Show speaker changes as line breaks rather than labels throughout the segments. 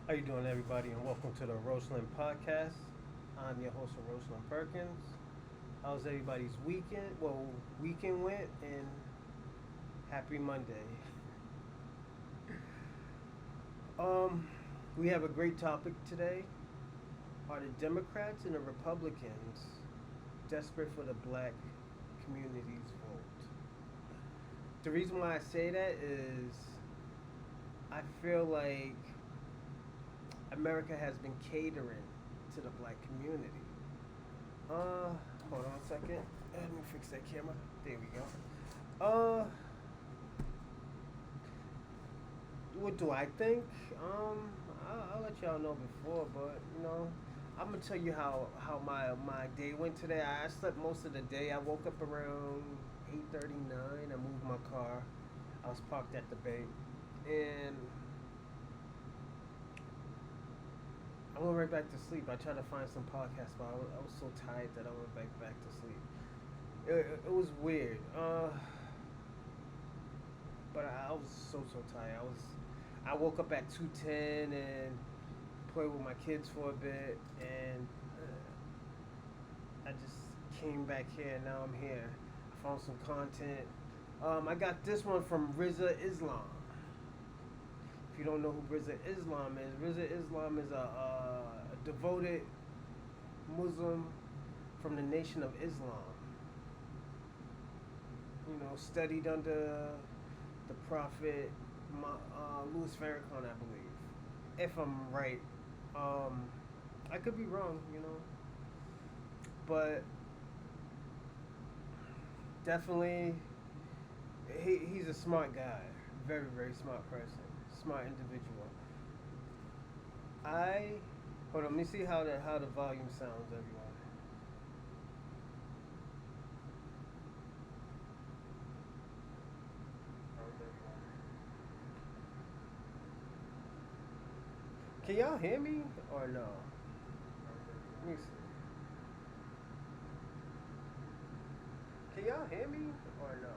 How you doing, everybody, and welcome to the oroshalin podcast. I'm your host, oroshalin Perkins. How's everybody's weekend? Well, weekend went, and happy Monday. Um, we have a great topic today. Are the Democrats and the Republicans desperate for the black community's vote? The reason why I say that is I feel like America has been catering to the black community. Hold on a second. Let me fix that camera. There we go. What do I think? I'll let y'all know before, but I'm gonna tell you how my day went today. I slept most of the day. I woke up around 8:39. I moved my car. I was parked at the bank, and I went right back to sleep. I tried to find some podcasts, but I was so tired that I went back to sleep. It was weird. But I was so tired. I woke up at 2:10 and played with my kids for a bit, and I just came back here. And now I'm here. I found some content. I got this one from Rizza Islam. If you don't know who Rizza Islam is a devoted Muslim from the Nation of Islam. Studied under the Prophet Louis Farrakhan, I believe. If I'm right, I could be wrong, but definitely he's a smart guy, very smart person, smart individual. I hold on. Let me see how the volume sounds, everyone. Can y'all hear me or no? Let me see. Can y'all hear me or no?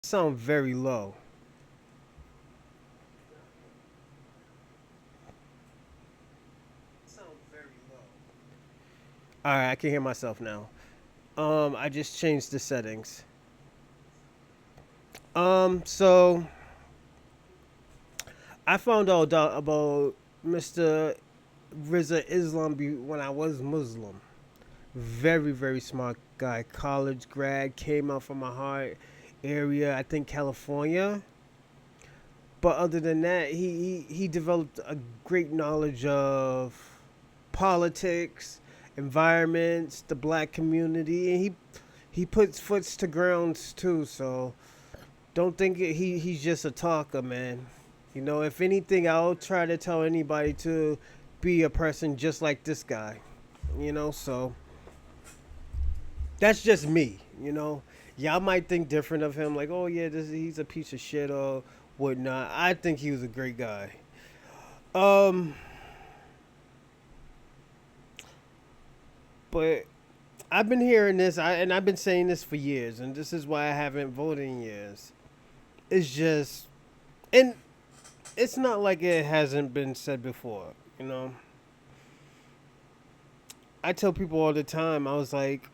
Sound very low. Sound very low. All right, I can hear myself now. I just changed the settings. So I found out about Mr. Rizza Islam when I was Muslim. Very smart guy. College grad, came out from a hard area, I think California. But other than that, he developed a great knowledge of politics, environments, the black community, and he puts foots to grounds too. So don't think he's just a talker, man. If anything, I'll try to tell anybody to be a person just like this guy. So that's just me. Y'all might think different of him, like, oh yeah, he's a piece of shit or whatnot. I think he was a great guy. Um, but I've been hearing this, and I've been saying this for years, and this is why I haven't voted in years. It's just, and it's not like it hasn't been said before. You know, I tell people all the time. I was like,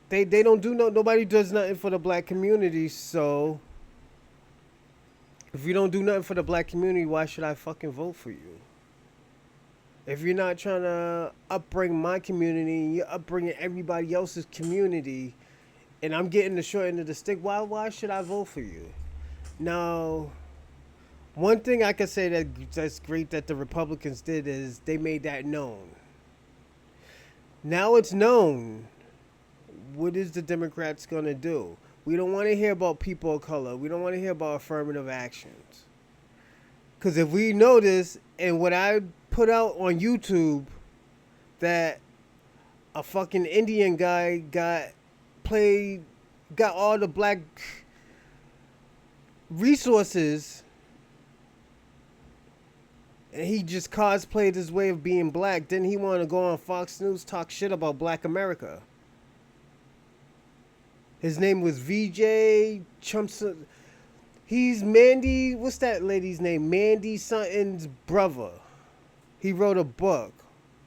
they don't do nobody does nothing for the black community. So if you don't do nothing for the black community, why should I fucking vote for you? If you're not trying to upbring my community, you're upbringing everybody else's community, and I'm getting the short end of the stick, why should I vote for you? Now, one thing I could say that's great that the Republicans did is they made that known. Now it's known. What is the Democrats gonna do? We don't want to hear about people of color. We don't want to hear about affirmative actions. Because if we notice, and what I put out on YouTube, that a fucking Indian guy got all the black resources, and he just cosplayed his way of being black. Then he want to go on Fox News talk shit about Black America. His name was VJ Chumps. He's Mandy. What's that lady's name? Mandy something's brother. He wrote a book.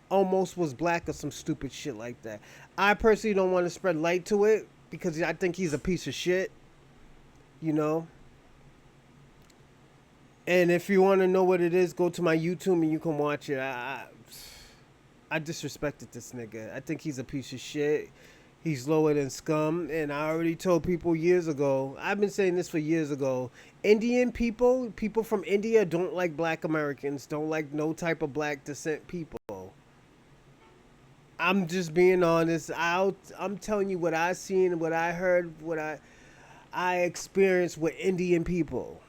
Almost was black or some stupid shit like that. I personally don't want to spread light to it because I think he's a piece of shit. You know. And if you want to know what it is, go to my YouTube and you can watch it. I disrespected this nigga. I think he's a piece of shit. He's lower than scum. And I already told people years ago, I've been saying this for years ago. Indian people, people from India don't like black Americans, don't like no type of black descent people. I'm just being honest. I'm telling you what I seen, what I heard, what I experienced with Indian people.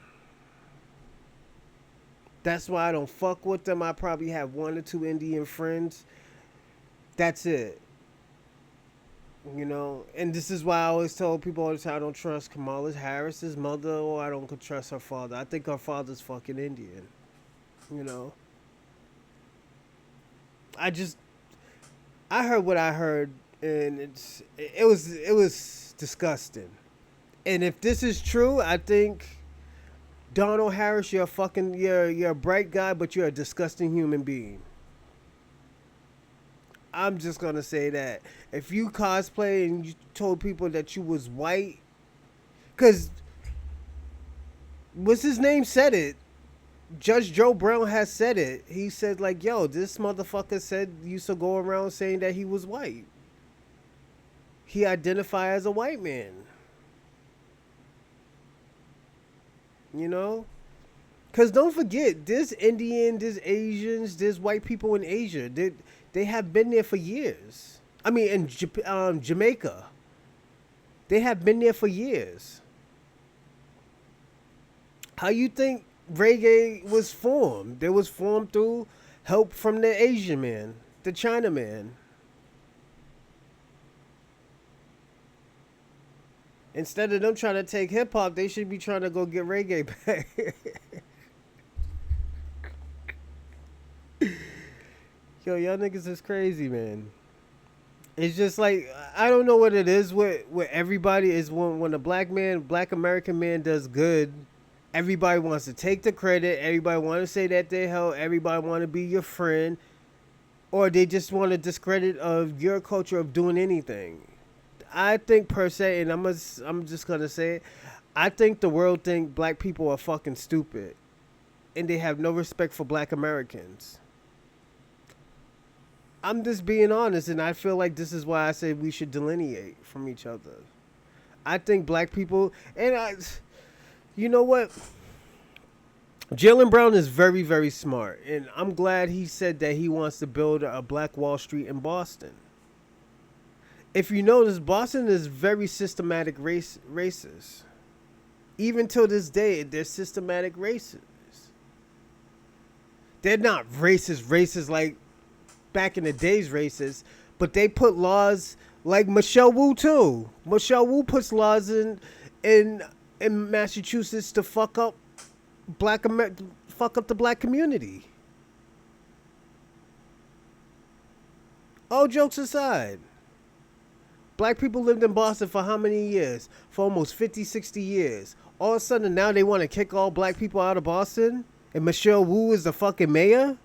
That's why I don't fuck with them. I probably have one or two Indian friends. That's it. You know, and this is why I always tell people all the time I don't trust Kamala Harris's mother or I don't trust her father. I think her father's fucking Indian. You know, I just I heard what I heard, and it was disgusting. And if this is true, I think Donald Harris, you're a bright guy, but you're a disgusting human being. I'm just gonna say that if you cosplay and you told people that you was white, cause what's his name said it. Judge Joe Brown has said it. He said like, "Yo, this motherfucker said used to go around saying that he was white. He identified as a white man." You know, cause don't forget, there's Indian, there's Asians, there's white people in Asia. They have been there for years. I mean, in Jamaica, they have been there for years. How you think reggae was formed? It was formed through help from the Asian man, the China man. Instead of them trying to take hip hop, they should be trying to go get reggae back. Yo, y'all niggas is crazy, man. It's just like I don't know what it is with everybody is when a black American man does good, everybody wants to take the credit, everybody want to say that they help, everybody want to be your friend, or they just want to discredit of your culture of doing anything. I think per se, and I'm just gonna say it, I think the world think black people are fucking stupid, and they have no respect for black Americans. I'm just being honest, and I feel like this is why I say we should delineate from each other. I think black people, you know what? Jalen Brown is very, very smart, and I'm glad he said that he wants to build a Black Wall Street in Boston. If you notice, Boston is very systematic racist. Even till this day, they're systematic racists. They're not racist like back in the days racist, but they put laws like Michelle Wu too. Michelle Wu puts laws in in Massachusetts to fuck up the black community. All jokes aside, black people lived in Boston for how many years? For almost 50, 60 years. All of a sudden now they want to kick all black people out of Boston? And Michelle Wu is the fucking mayor?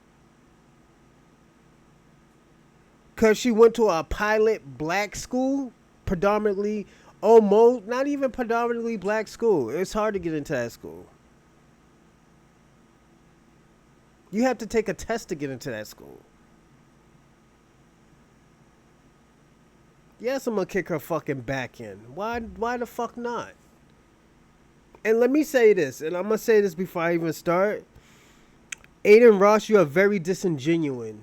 Because she went to a pilot black school? Predominantly, almost, not even predominantly black school. It's hard to get into that school. You have to take a test to get into that school. Yes, I'm gonna kick her fucking back in. Why the fuck not? And let me say this, and I'm gonna say this before I even start. Aiden Ross, you are very disingenuous.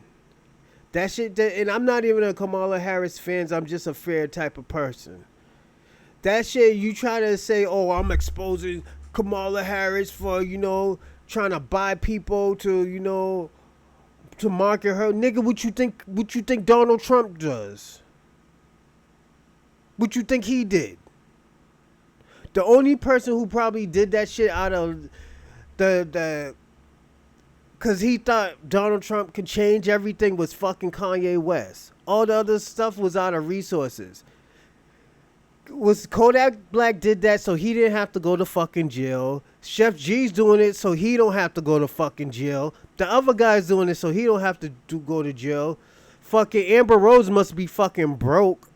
That shit, and I'm not even a Kamala Harris fan. I'm just a fair type of person. That shit, you try to say, oh, I'm exposing Kamala Harris for, trying to buy people to, to market her. Nigga, what you think Donald Trump does? What you think he did? The only person who probably did that shit out of the because he thought Donald Trump could change everything was fucking Kanye West. All the other stuff was out of resources. Was Kodak Black did that so he didn't have to go to fucking jail. Chef G's doing it so he don't have to go to fucking jail. The other guy's doing it so he don't have to go to jail. Fucking Amber Rose must be fucking broke.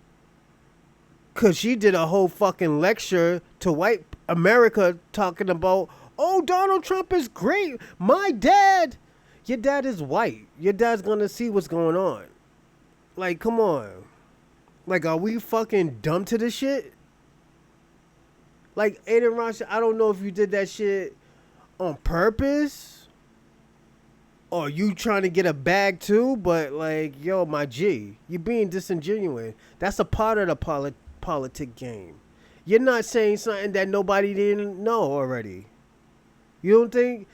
Cause she did a whole fucking lecture to white America talking about, oh, Donald Trump is great. My dad. Your dad is white. Your dad's gonna see what's going on. Like, come on. Like, are we fucking dumb to this shit? Like, Aiden Ross, I don't know if you did that shit on purpose or you trying to get a bag too, but like, yo, my G, you being disingenuous. That's a part of the politic game. You're not saying something that nobody didn't know already. You don't think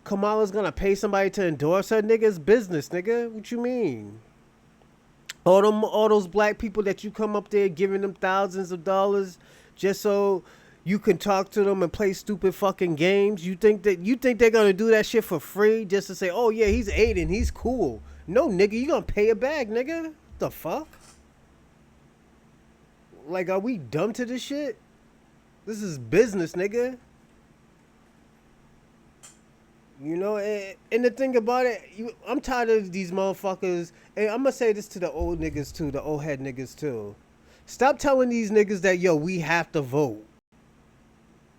Kamala's gonna pay somebody to endorse her? Nigga's business, nigga. What you mean? All those black people that you come up there giving them thousands of dollars just so you can talk to them and play stupid fucking games. You think they're gonna do that shit for free just to say, oh yeah, he's Aiden, he's cool. No, nigga, you gonna pay a bag, nigga. What the fuck? Like, are we dumb to this shit? This is business, nigga. You know, and the thing about it, I'm tired of these motherfuckers. And I'm going to say this to the old niggas too, the old head niggas too. Stop telling these niggas that, yo, we have to vote.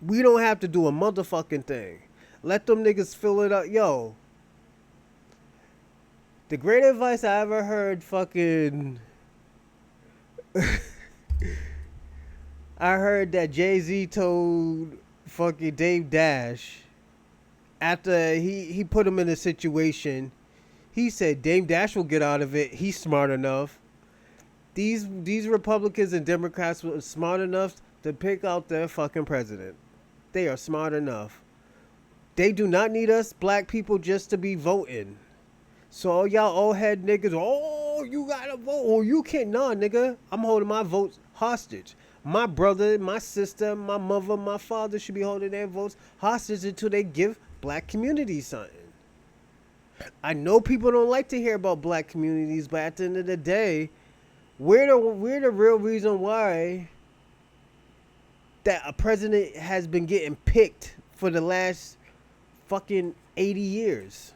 We don't have to do a motherfucking thing. Let them niggas fill it up. Yo, the great advice I ever heard fucking... I heard that Jay-Z told fucking Dave Dash... After he put him in a situation, he said Dame Dash will get out of it. He's smart enough. These Republicans and Democrats were smart enough to pick out their fucking president. They are smart enough. They do not need us black people just to be voting. So all y'all old head niggas, oh, you gotta vote. Oh, you can't. Nah, nigga. I'm holding my votes hostage. My brother, my sister, my mother, my father should be holding their votes hostage until they give black communities something. I know people don't like to hear about black communities, but at the end of the day, we're the real reason why that a president has been getting picked for the last fucking 80 years.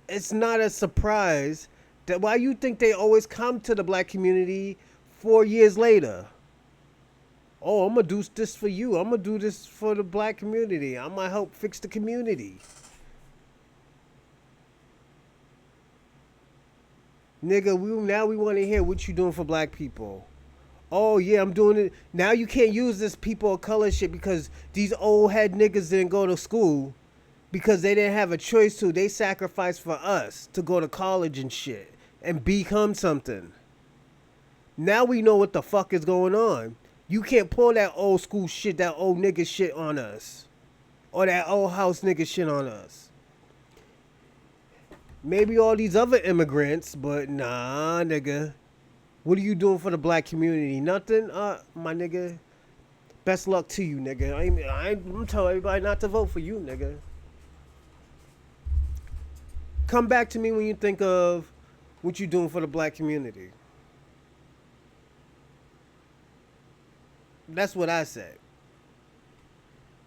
It's not a surprise that why you think they always come to the black community 4 years later. Oh, I'm going to do this for you. I'm going to do this for the black community. I'm going to help fix the community. Nigga, now we want to hear what you doing for black people. Oh, yeah, I'm doing it. Now you can't use this people of color shit because these old head niggas didn't go to school because they didn't have a choice to. They sacrificed for us to go to college and shit and become something. Now we know what the fuck is going on. You can't pull that old school shit, that old nigga shit on us. Or that old house nigga shit on us. Maybe all these other immigrants, but nah, nigga. What are you doing for the black community? Nothing? My nigga. Best luck to you, nigga. I'm telling everybody not to vote for you, nigga. Come back to me when you think of what you doing for the black community. That's what I said.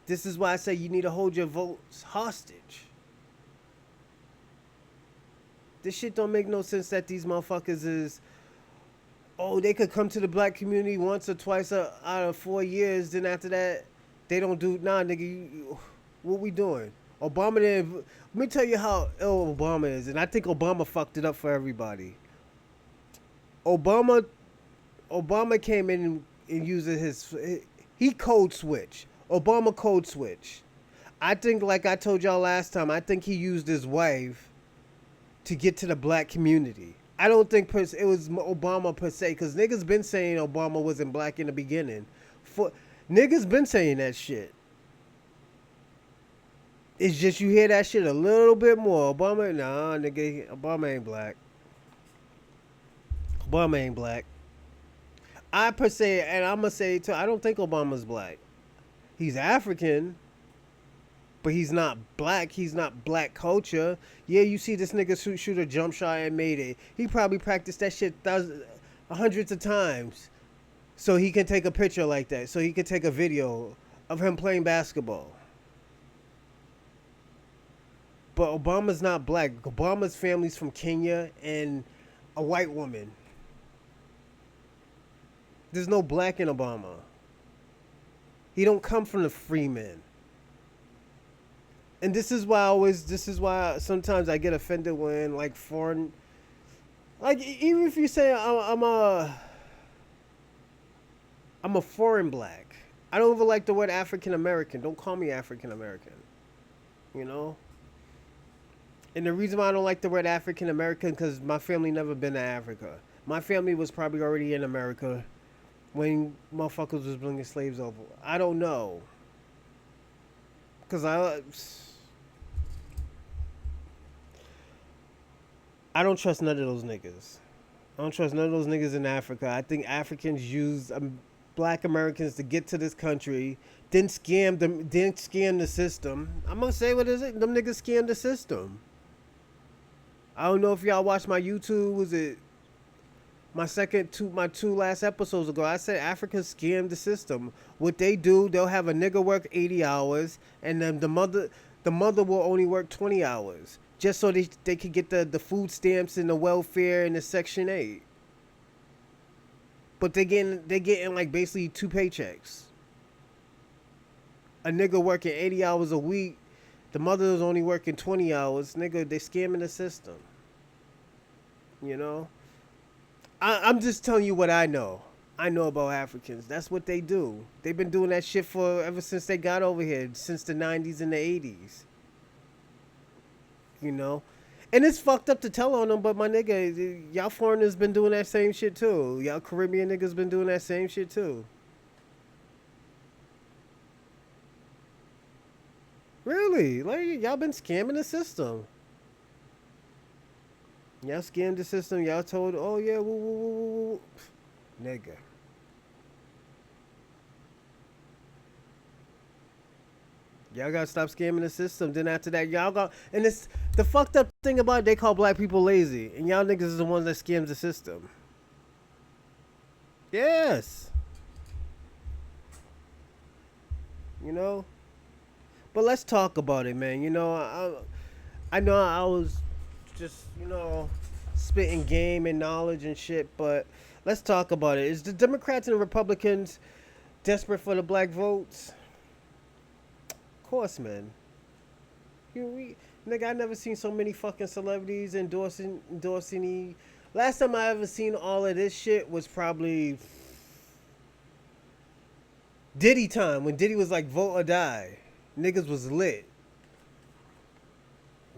This is why I say you need to hold your votes hostage. This shit don't make no sense that these motherfuckers is, oh, they could come to the black community once or twice out of 4 years. Then after that, they don't do, nah, nigga, what we doing? Obama didn't, let me tell you how ill Obama is. And I think Obama fucked it up for everybody. Obama came in and using he code switch. Obama code switch. I think, like I told y'all last time, I think he used his wife to get to the black community. I don't think it was Obama per se, because niggas been saying Obama wasn't black in the beginning. Niggas been saying that shit. It's just you hear that shit a little bit more. Obama, nah, nigga, Obama ain't black. Obama ain't black. I per se, and I'm going to say too, I don't think Obama's black. He's African, but he's not black. He's not black culture. Yeah, you see this nigga shoot a jump shot and made it. He probably practiced that shit hundreds of times so he can take a picture like that, so he can take a video of him playing basketball. But Obama's not black. Obama's family's from Kenya and a white woman. There's no black in Obama. He don't come from the free men. And this is why sometimes I get offended when like foreign, like even if you say I'm a foreign black. I don't even like the word African American. Don't call me African American. You know? And the reason why I don't like the word African American because my family never been to Africa. My family was probably already in America when motherfuckers was bringing slaves over. I don't know. Cause I don't trust none of those niggas. I don't trust none of those niggas in Africa. I think Africans use black Americans to get to this country, then scam them, then scam the system. I'm gonna say what is it? Them niggas scam the system. I don't know if y'all watched my YouTube. Was it my two last episodes ago? I said Africa scammed the system. What they do, they'll have a nigga work 80 hours, and then the mother will only work 20 hours, just so they could get the food stamps and the welfare and the Section 8. But they getting like basically two paychecks. A nigga working 80 hours a week, the mother is only working 20 hours. Nigga, they scamming the system. You know? I'm just telling you what I know. I know about Africans. That's what they do. They've been doing that shit for ever since they got over here, since the 90s and the 80s. You know? And it's fucked up to tell on them, but my nigga, y'all foreigners been doing that same shit too. Y'all Caribbean niggas been doing that same shit too. Really? Like, y'all been scamming the system. Y'all scammed the system. Y'all told, oh yeah, woo, woo, woo, woo, woo. Nigga. Y'all gotta stop scamming the system. Then after that, y'all got, and it's the fucked up thing about it, they call black people lazy, and y'all niggas is the ones that scams the system. Yes. You know. But let's talk about it, man. You know, I know I was just, you know, spitting game and knowledge and shit, but let's talk about it. Is the Democrats and the Republicans desperate for the black votes? Of course, man. Nigga, I never seen so many fucking celebrities endorsing Last time I ever seen all of this shit was probably Diddy time, when Diddy was like vote or die. Niggas was lit.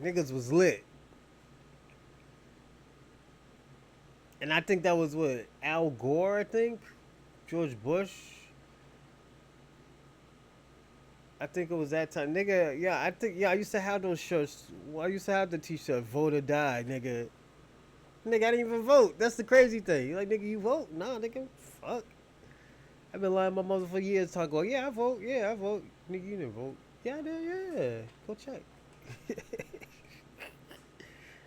Niggas was lit. And I think that was what, Al Gore, I think? George Bush? I think it was that time. Nigga, yeah, I used to have those shirts. Well, I used to have the t-shirt, vote or die, nigga. Nigga, I didn't even vote. That's the crazy thing. You like, nigga, you vote? Nah, nigga, fuck. I've been lying to my mother for years, talking about, yeah, I vote. Nigga, you didn't vote. Yeah, I did, yeah. Go check.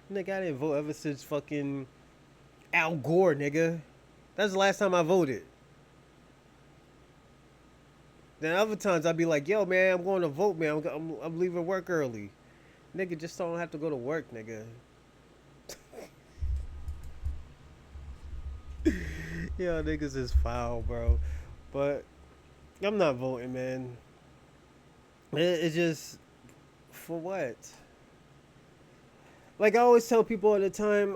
Nigga, I didn't vote ever since fucking Al Gore, nigga. That's the last time I voted. Then other times I'd be like, yo, man, I'm going to vote, man. I'm leaving work early. Nigga, just don't have to go to work, nigga. Yo, niggas is foul, bro. But I'm not voting, man. It's just, for what? Like I always tell people all the time,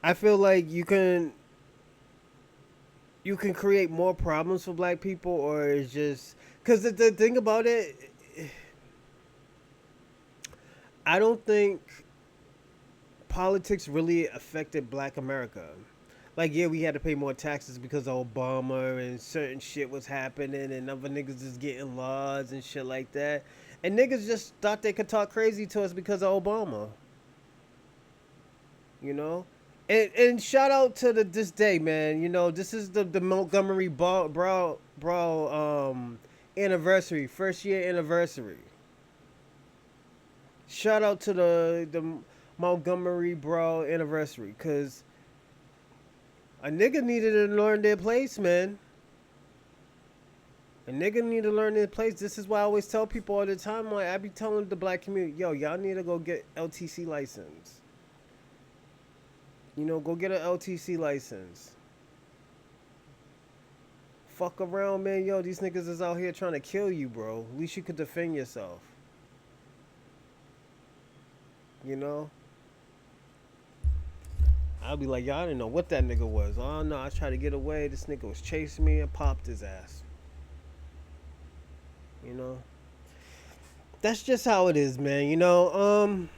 I feel like you can create more problems for black people, or it's just because the thing about it, I don't think politics really affected black America. Like, yeah, we had to pay more taxes because of Obama and certain shit was happening and other niggas is getting laws and shit like that. And niggas just thought they could talk crazy to us because of Obama. You know? And shout out to this day, man. You know, this is the Montgomery Brawl anniversary, first year anniversary. Shout out to the Montgomery Bro anniversary, cause a nigga needed to learn their place, man. A nigga need to learn their place. This is why I always tell people all the time. Like I be telling the black community, yo, y'all need to go get LTC license. You know, go get an LTC license. Fuck around, man. Yo, these niggas is out here trying to kill you, bro. At least you could defend yourself. You know? I'll be like, y'all didn't know what that nigga was. Oh no, I tried to get away. This nigga was chasing me and popped his ass. You know? That's just how it is, man. You know, I'm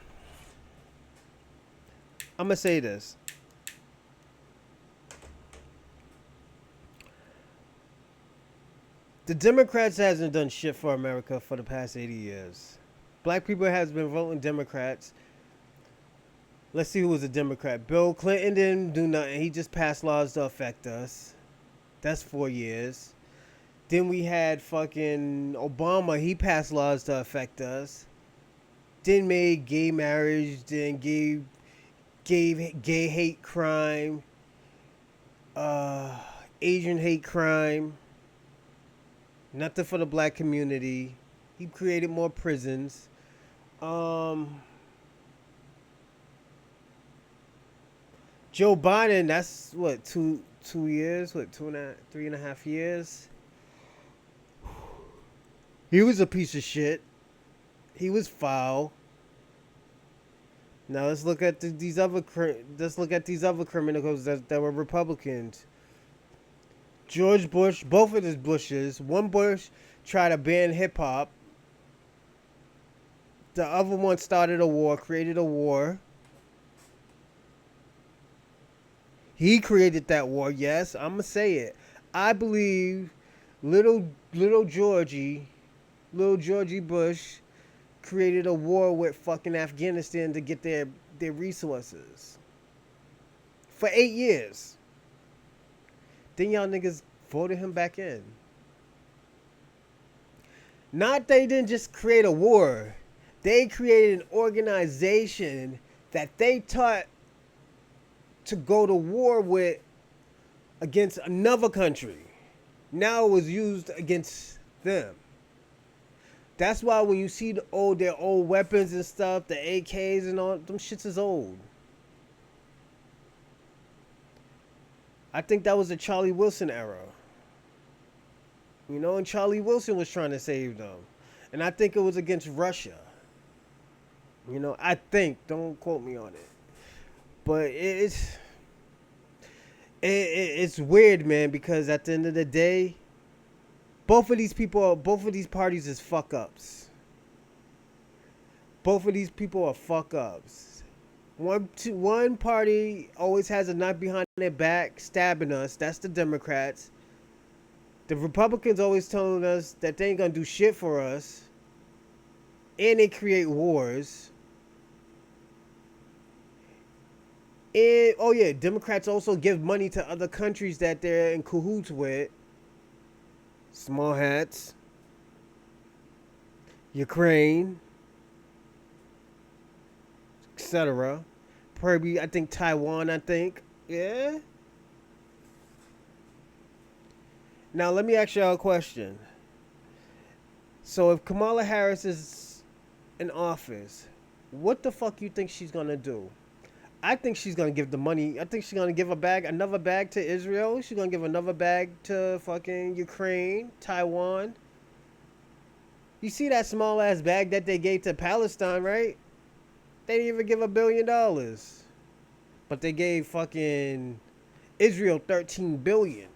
gonna say this. The Democrats hasn't done shit for America for the past 80 years. Black people has been voting Democrats. Let's see who was a Democrat. Bill Clinton didn't do nothing. He just passed laws to affect us. That's 4 years. Then we had fucking Obama. He passed laws to affect us. Then made gay marriage. Then gave gay hate crime. Asian hate crime. Nothing for the black community. He created more prisons. Joe Biden, that's what, 2 years? What, 3.5 years? He was a piece of shit. He was foul. Now let's look at these other criminals that were Republicans. George Bush, both of his Bushes. One Bush tried to ban hip hop. The other one started a war, created a war. He created that war, yes, I'ma say it. I believe little Georgie Bush created a war with fucking Afghanistan to get their resources. For 8 years. Then y'all niggas voted him back in. Not they didn't just create a war. They created an organization that they taught to go to war with against another country. Now it was used against them. That's why when you see their old weapons and stuff, the AKs and all, them shits is old. I think that was the Charlie Wilson era. You know, and Charlie Wilson was trying to save them. And I think it was against Russia. You know, I think. Don't quote me on it. But it's weird, man, because at the end of the day, both of these parties is fuck ups. Both of these people are fuck ups. One party always has a knife behind their back stabbing us. That's the Democrats. The Republicans always telling us that they ain't gonna do shit for us. And they create wars. And, oh yeah, Democrats also give money to other countries that they're in cahoots with. Small hats. Ukraine. Etc. Probably, I think Taiwan, Yeah. Now, let me ask y'all a question. So, if Kamala Harris is in office, what the fuck you think she's gonna do? I think she's gonna give the money. I think she's gonna give another bag to Israel. She's gonna give another bag to fucking Ukraine, Taiwan. You see that small ass bag that they gave to Palestine, right? They didn't even give $1 billion, but they gave fucking Israel $13 billion.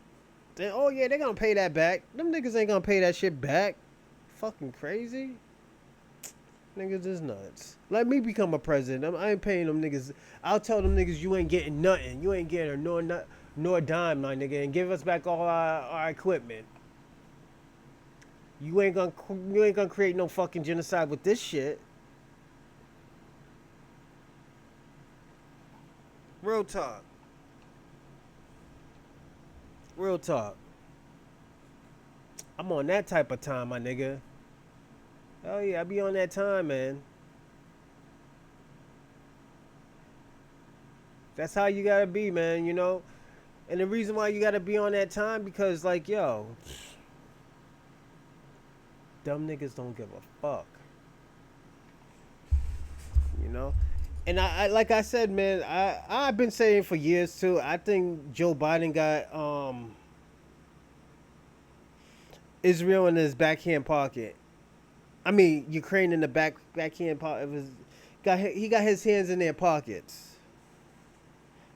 Then, oh yeah, they're gonna pay that back. Them niggas ain't gonna pay that shit back. Fucking crazy. Niggas is nuts. Let me become a president. I ain't paying them niggas. I'll tell them niggas you ain't getting nothing. You ain't getting nor dime, my nigga, and give us back all our equipment. You ain't gonna create no fucking genocide with this shit. Real talk. Real talk. I'm on that type of time, my nigga. Hell yeah, I be on that time, man. That's how you gotta be, man. You know. And the reason why you gotta be on that time because, like, yo, dumb niggas don't give a fuck. You know. And I like I said, man, I've been saying for years too. I think Joe Biden got Israel in his backhand pocket. I mean Ukraine in the backhand pocket. He got his hands in their pockets.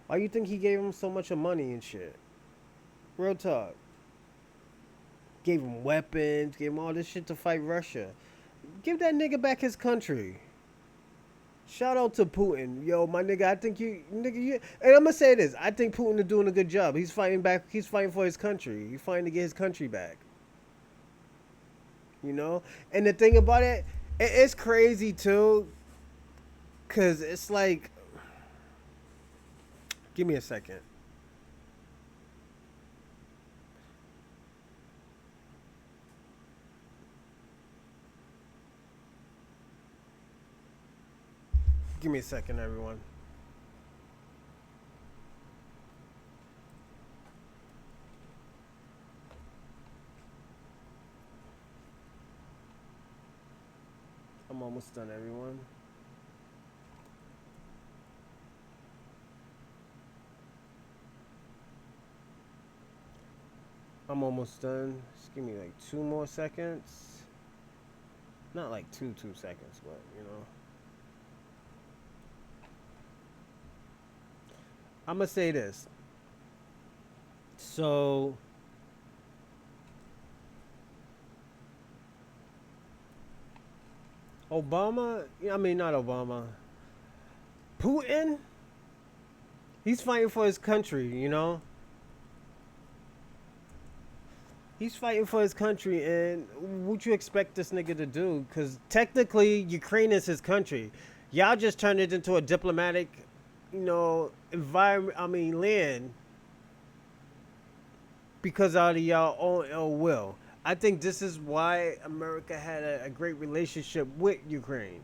Why you think he gave him so much of money and shit? Real talk. Gave him weapons, gave him all this shit to fight Russia. Give that nigga back his country. Shout out to Putin. Yo, my nigga, I think you, and I'm gonna say this. I think Putin is doing a good job. He's fighting back, he's fighting for his country. He's fighting to get his country back. You know? And the thing about it's crazy too, cause it's like, give me a second. Give me a second, everyone. I'm almost done, everyone. I'm almost done. Just give me like 2 more seconds. Not like two seconds, but you know. I'm gonna say this. So Obama, I mean not Obama. Putin, he's fighting for his country, you know? He's fighting for his country, and what you expect this nigga to do? Because technically, Ukraine is his country. Y'all just turned it into a diplomatic, you know, environment. I mean, land because out of y'all own ill will. I think this is why America had a great relationship with Ukraine.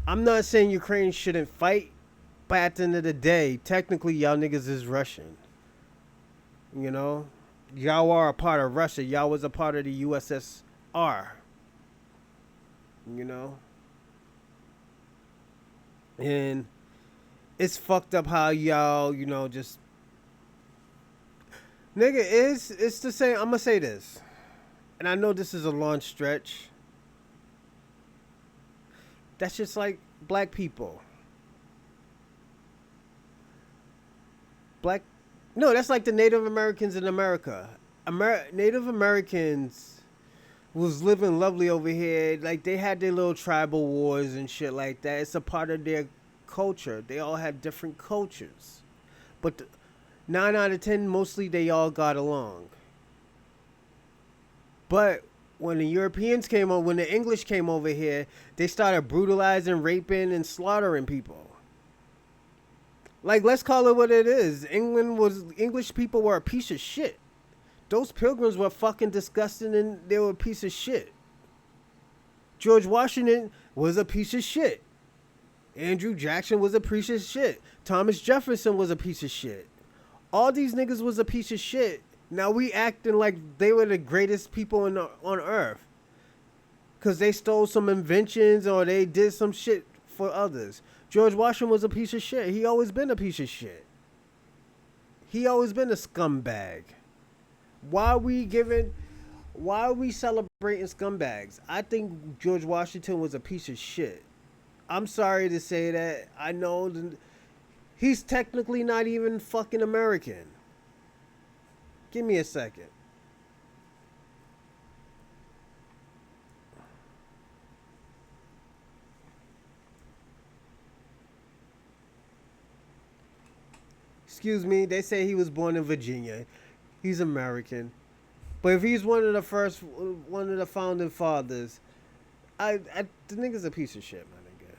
I'm not saying Ukraine shouldn't fight, but at the end of the day, technically, y'all niggas is Russian. You know, y'all are a part of Russia. Y'all was a part of the USSR. You know, and it's fucked up how y'all, you know, just nigga is it's the same. I'm gonna say this, and I know this is a long stretch. That's just like black people. Black, no, that's like the Native Americans in America. Native Americans was living lovely over here. Like they had their little tribal wars and shit like that. It's a part of their culture. They all have different cultures, but 9 out of 10, mostly they all got along. But when the Europeans came over, when the English came over here, they started brutalizing, raping, and slaughtering people. Like, let's call it what it is. English people were a piece of shit. Those pilgrims were fucking disgusting and they were a piece of shit. George Washington was a piece of shit. Andrew Jackson was a piece of shit. Thomas Jefferson was a piece of shit. All these niggas was a piece of shit. Now we acting like they were the greatest people on earth. Because they stole some inventions or they did some shit for others. George Washington was a piece of shit. He always been a piece of shit. He always been a scumbag. Why are we celebrating scumbags? I think George Washington was a piece of shit. I'm sorry to say that. I know he's technically not even fucking American. Give me a second. Excuse me, they say he was born in Virginia. He's American. But if he's one of the founding fathers, the nigga's a piece of shit, my nigga.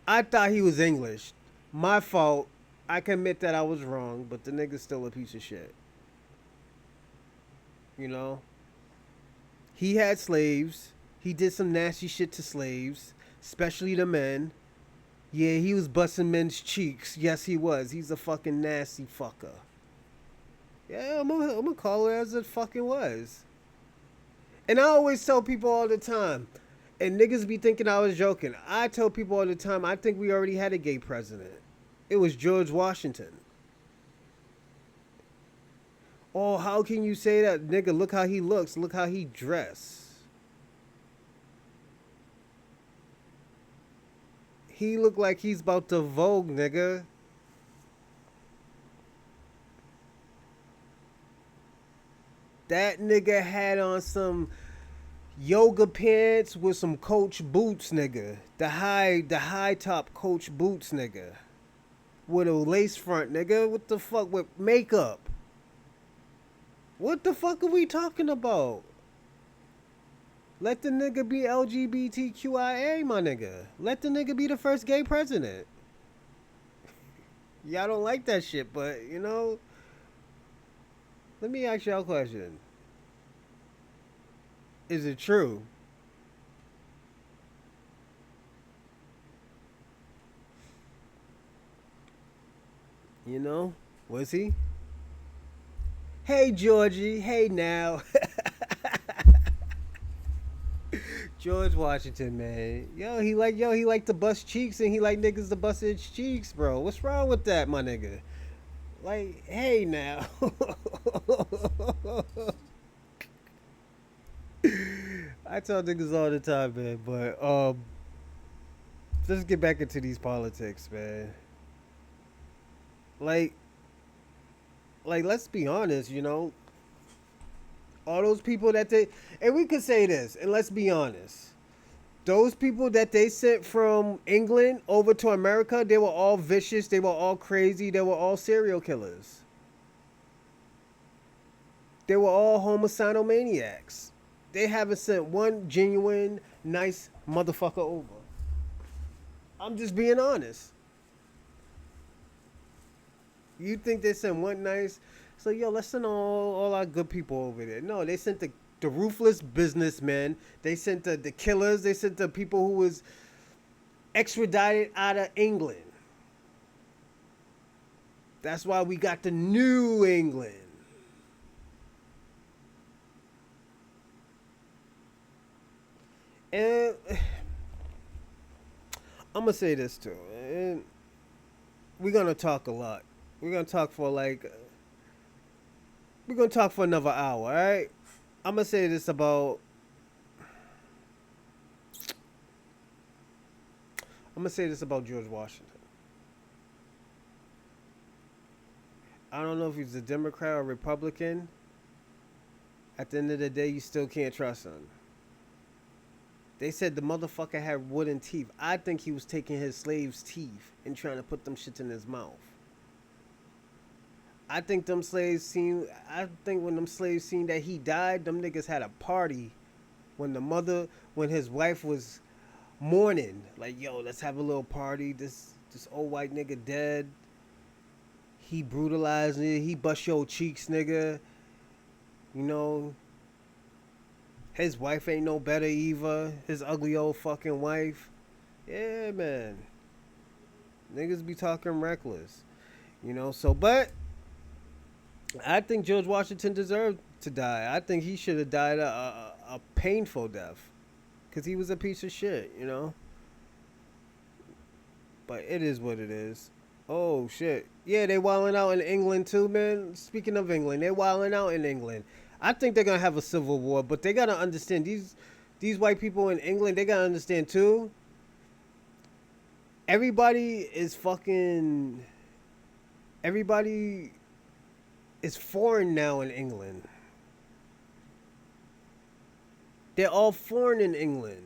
I thought he was English. My fault. I can admit that I was wrong, but the nigga's still a piece of shit. You know? He had slaves. He did some nasty shit to slaves, especially the men. Yeah, he was busting men's cheeks. Yes, he was. He's a fucking nasty fucker. Yeah, I'm gonna call it as it fucking was. And I always tell people all the time, and niggas be thinking I was joking. I tell people all the time, I think we already had a gay president. It was George Washington. Oh, how can you say that, nigga? Look how he looks. Look how he dress. He look like he's about to vogue, nigga. That nigga had on some yoga pants with some Coach boots, nigga. The high top Coach boots, nigga. With a lace front, nigga. What the fuck with makeup? What the fuck are we talking about? Let the nigga be LGBTQIA, my nigga. Let the nigga be the first gay president. Y'all don't like that shit, but you know, let me ask y'all a question. Is it true? You know? Was he? Hey Georgie, hey now. George Washington, man. Yo, he like to bust cheeks and he like niggas to bust his cheeks, bro. What's wrong with that, my nigga? Like, hey now. I tell niggas all the time, man, but let's get back into these politics, man. Like let's be honest, you know, all those people that they and we could say this, and let's be honest. Those people that they sent from England over to America, they were all vicious, they were all crazy, they were all serial killers. They were all homicidal maniacs. They haven't sent one genuine, nice motherfucker over. I'm just being honest. You think they sent one nice? So yo, let's send all our good people over there. No, they sent the ruthless businessmen. They sent the killers. They sent the people who was extradited out of England. That's why we got the New England. And I'm gonna say this too. And we're gonna talk a lot. We're gonna talk for like we're gonna talk for another hour, alright? I'm gonna say this about George Washington. I don't know if he's a Democrat or Republican. At the end of the day, you still can't trust him. They said the motherfucker had wooden teeth. I think he was taking his slaves' teeth and trying to put them shits in his mouth. I think them slaves seen. I think when them slaves seen that he died, them niggas had a party when his wife was mourning. Like, yo, let's have a little party. This old white nigga dead. He brutalized me. He bust your cheeks, nigga. You know, his wife ain't no better either. His ugly old fucking wife. Yeah, man. Niggas be talking reckless. You know, so, but I think George Washington deserved to die. I think he should have died a painful death. Because he was a piece of shit, you know? But it is what it is. Oh, shit. Yeah, they wilding out in England, too, man. Speaking of England, they wilding out in England. I think they're going to have a civil war, but they got to understand, these white people in England, they got to understand, too. Everybody is foreign now in England. They're all foreign in England.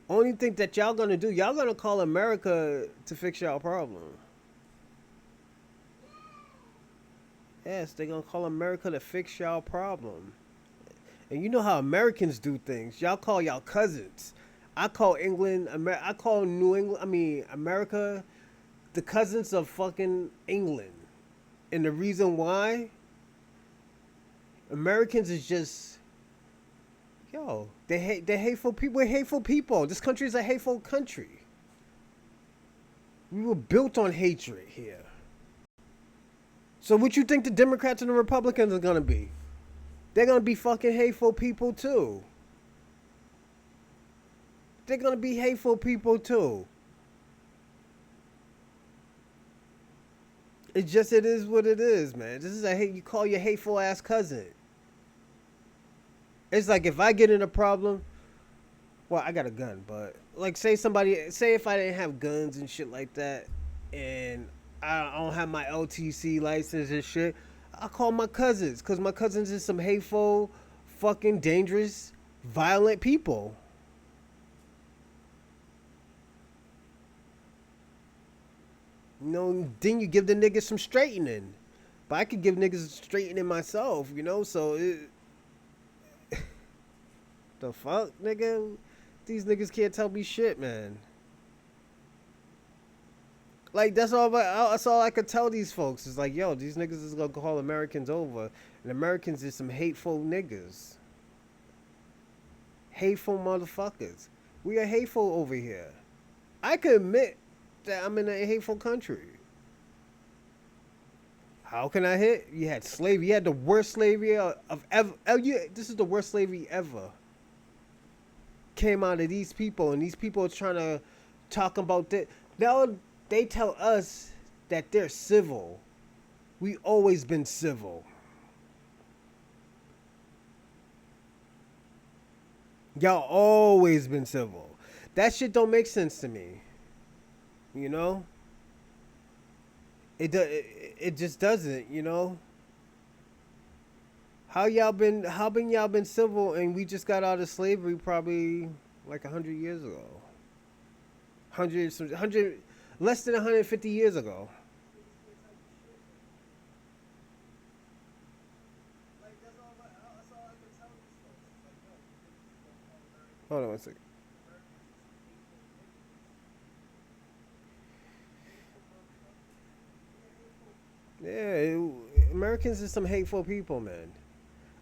Only thing that y'all gonna do, y'all gonna call America to fix y'all problem. Yes, they're gonna call America to fix y'all problem. And you know how Americans do things. Y'all call y'all cousins. I call I call New England, I mean, America, the cousins of fucking England. And the reason why, Americans is just, yo, they hateful people. We're hateful people. This country is a hateful country. We were built on hatred here. So what you think the Democrats and the Republicans are gonna be? They're gonna be fucking hateful people too. They're gonna be hateful people too. It is what it is, man. This is a hate you call your hateful ass cousin. It's like if I get in a problem, well, I got a gun, but like say if I didn't have guns and shit like that, and I don't have my LTC license and shit, I call my cousins because my cousins is some hateful, fucking dangerous, violent people. You know, then you give the niggas some straightening. But I could give niggas straightening myself, you know, so the fuck, nigga? These niggas can't tell me shit, man. Like that's all I could tell these folks is like, yo, these niggas is gonna call Americans over, and Americans is some hateful niggas, hateful motherfuckers. We are hateful over here. I can admit that I'm in a hateful country. How can I hit? You had slavery. You had the worst slavery of ever. This is the worst slavery ever. Came out of these people, and these people are trying to talk about that. Now they tell us that they're civil. We always been civil. Y'all always been civil. That shit don't make sense to me. You know, it just doesn't. You know, how been y'all been civil and we just got out of slavery probably like 100 years ago. 100 less than 150 years ago. Hold on one second. Yeah, Americans is some hateful people, man.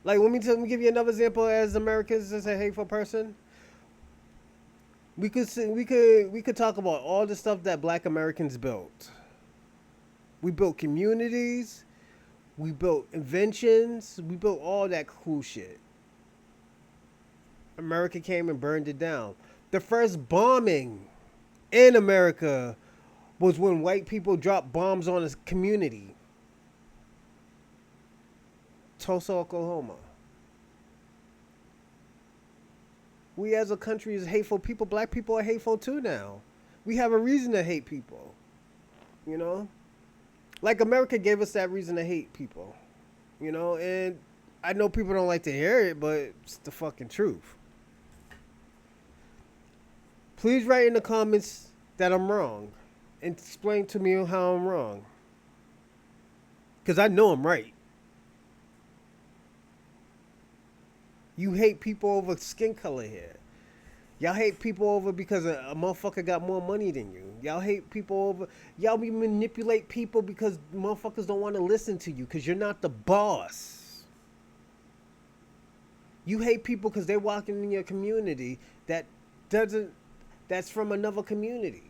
Like, let me give you another example. As Americans is a hateful person, we could talk about all the stuff that Black Americans built. We built communities. We built inventions. We built all that cool shit. America came and burned it down. The first bombing in America was when white people dropped bombs on a community. Tulsa, Oklahoma. We as a country is hateful people. Black people are hateful too now. We have a reason to hate people. You know? Like America gave us that reason to hate people. You know? And I know people don't like to hear it, but it's the fucking truth. Please write in the comments that I'm wrong and explain to me how I'm wrong. Because I know I'm right. You hate people over skin color here. Y'all hate people over because a motherfucker got more money than you. Y'all hate people over. Y'all be manipulate people because motherfuckers don't want to listen to you because you're not the boss. You hate people because they're walking in your community that doesn't. That's from another community.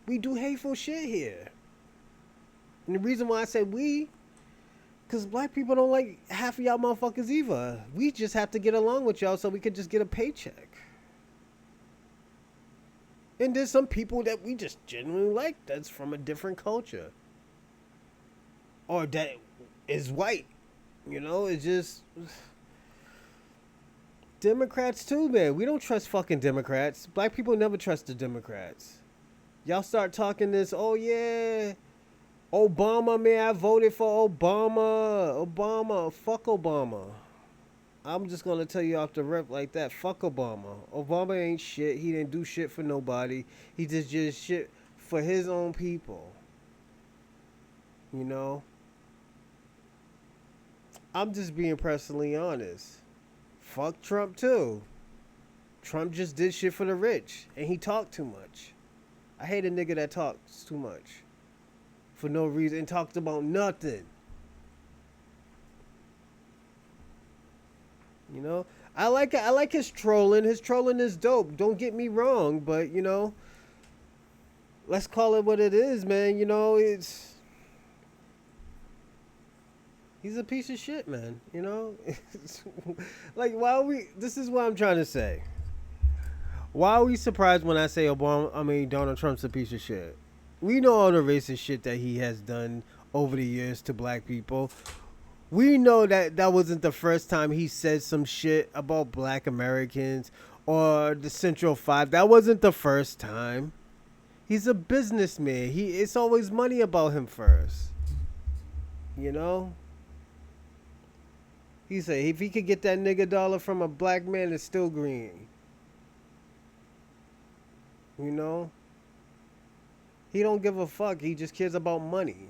We do hateful shit here. And the reason why I said we, because black people don't like half of y'all motherfuckers either. We just have to get along with y'all so we can just get a paycheck. And there's some people that we just genuinely like that's from a different culture. Or that is white. You know, it's just... Democrats too, man. We don't trust fucking Democrats. Black people never trust the Democrats. Y'all start talking this, oh yeah, Obama, man, I voted for Obama, fuck Obama. I'm just gonna tell you off the rip like that, fuck Obama. Obama ain't shit. He didn't do shit for nobody. He just did shit for his own people. You know? I'm just being personally honest. Fuck Trump too. Trump just did shit for the rich, and he talked too much. I hate a nigga that talks too much for no reason and talks about nothing. You know, I like his trolling. His trolling is dope. Don't get me wrong, but you know, let's call it what it is, man. It's he's a piece of shit, man. Like why are we? This is what I'm trying to say. Why are we surprised when I say Obama? I mean Donald Trump's a piece of shit. We know all the racist shit that he has done over the years to black people. We know that that wasn't the first time he said some shit about black Americans or the Central Five. That wasn't the first time. He's a businessman. It's always money about him first. You know? He said if he could get that nigga dollar from a black man, it's still green. You know? He don't give a fuck. He just cares about money.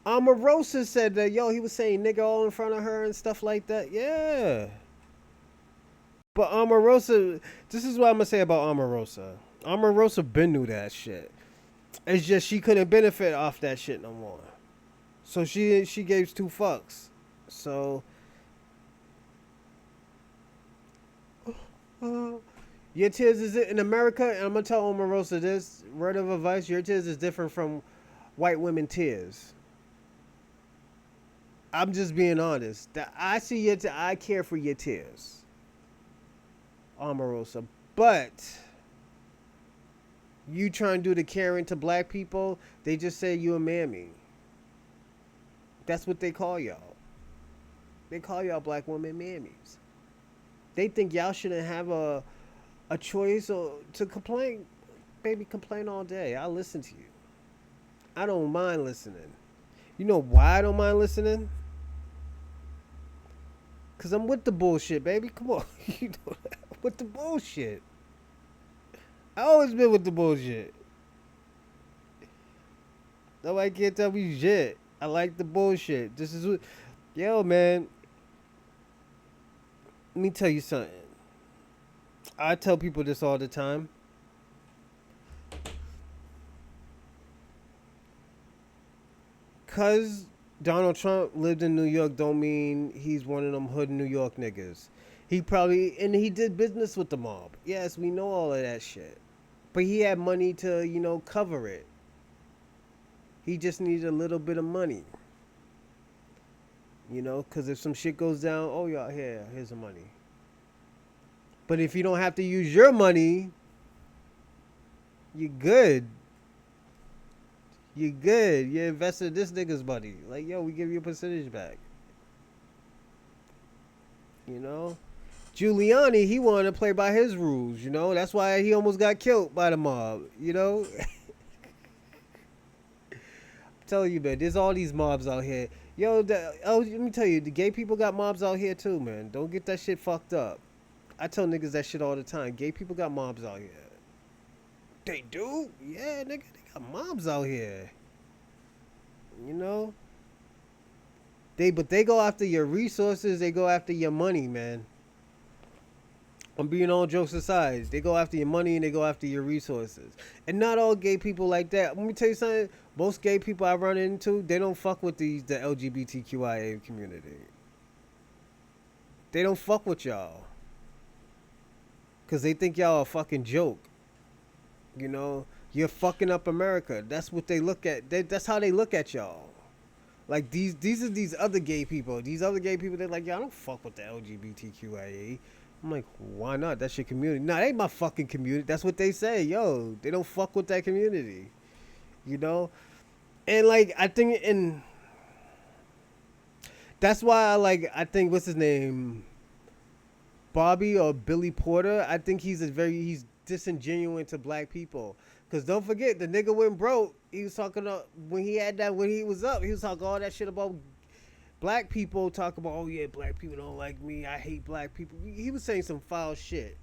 Omarosa said that, yo, he was saying nigga all in front of her and stuff like that. Yeah. But Omarosa, this is what I'm going to say about Omarosa. Omarosa been knew that shit. It's just she couldn't benefit off that shit no more. So she gave two fucks. So your tears is in America, and I'm gonna tell Omarosa this word of advice: your tears is different from white women tears. I'm just being honest. That I see I care for your tears, Omarosa. But you trying to do the caring to black people, they just say you a mammy. That's what they call y'all. They call y'all black women mammies. They think y'all shouldn't have a choice or to complain. Baby, complain all day. I'll listen to you. I don't mind listening. You know why I don't mind listening? Cause I'm with the bullshit, baby. Come on. You know that. With the bullshit. I always been with the bullshit. Nobody can't tell me shit. I like the bullshit. This is what, yo, man. Let me tell you something. I tell people this all the time. Cause Donald Trump lived in New York don't mean he's one of them hood New York niggas. He did business with the mob. Yes, we know all of that shit. But he had money to, cover it. He just needed a little bit of money. Because if some shit goes down, oh, y'all, here's the money. But if you don't have to use your money, you're good. You're good. You invested this nigga's money. Like, yo, we give you a percentage back. Giuliani, he wanted to play by his rules, That's why he almost got killed by the mob, I'm telling you, man, there's all these mobs out here. Yo, let me tell you, the gay people got mobs out here too, man. Don't get that shit fucked up. I tell niggas that shit all the time. Gay people got mobs out here. They do? Yeah, nigga, they got mobs out here. But they go after your resources, they go after your money, man. I'm being all jokes aside. They go after your money and they go after your resources. And not all gay people like that. Let me tell you something. Most gay people I run into, they don't fuck with the LGBTQIA community. They don't fuck with y'all. Because they think y'all a fucking joke. You're fucking up America. That's what they look at. That's how they look at y'all. Like these are these other gay people. These other gay people, they're like, y'all don't fuck with the LGBTQIA. I'm like, why not? That's your community. Nah, they ain't my fucking community. That's what they say. Yo, they don't fuck with that community. And like I think that's why I think what's his name? Bobby or Billy Porter. I think he's disingenuous to black people. Cause don't forget, the nigga went broke. He was talking about when he was up, he was talking all that shit about black people, talk about, oh yeah, black people don't like me, I hate black people. He was saying some foul shit.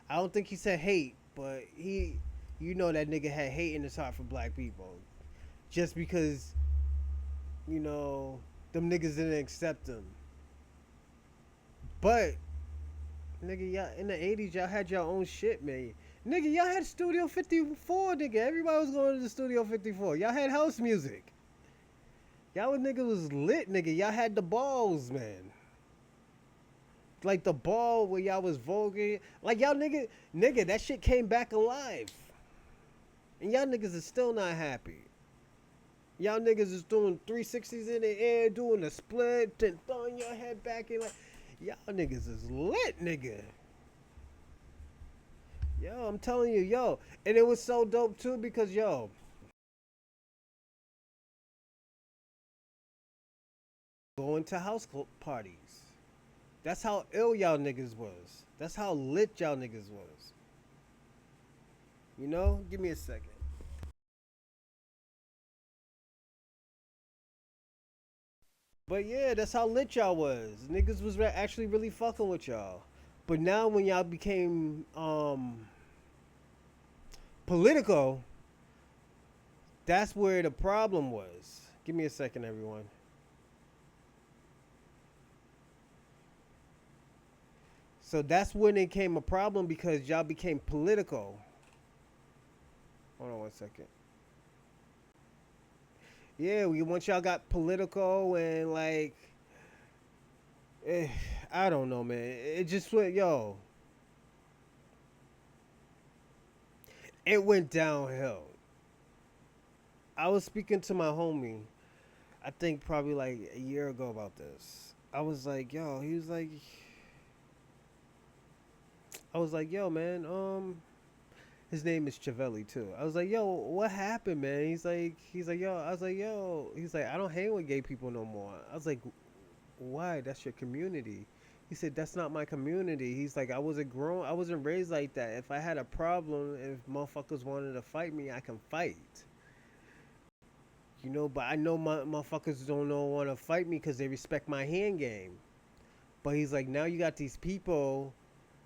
I don't think he said hate, but that nigga had hate in his heart for black people. Just because, them niggas didn't accept him. But, nigga, y'all, in the 80s, y'all had your own shit, man. Nigga, y'all had Studio 54, nigga. Everybody was going to the Studio 54. Y'all had house music. Y'all nigga was lit, nigga. Y'all had the balls, man. Like the ball where y'all was voguing. Like y'all nigga, that shit came back alive. And y'all niggas is still not happy. Y'all niggas is doing 360s in the air, doing a split, then throwing your head back and like, y'all niggas is lit, nigga. Yo, I'm telling you, yo. And it was so dope too because, yo, going to house parties. That's how ill y'all niggas was. That's how lit y'all niggas was. You know? Give me a second. But yeah, that's how lit y'all was. Niggas was actually really fucking with y'all. But now when y'all became political, that's where the problem was. Give me a second, everyone. So that's when it came a problem because y'all became political. Hold on one second. Yeah, once y'all got political and like, eh, I don't know, man. It just went, yo, it went downhill. I was speaking to my homie, I think probably like a year ago about this. I was like, yo, he was like, I was like, yo, man, his name is Chavelli too. I was like, yo, what happened, man? He's like, yo. I was like, yo. He's like, I don't hang with gay people no more. I was like, why? That's your community. He said, that's not my community. He's like, I wasn't raised like that. If I had a problem, if motherfuckers wanted to fight me, I can fight. You know, but I know my motherfuckers don't want to fight me because they respect my hand game. But he's like, now you got these people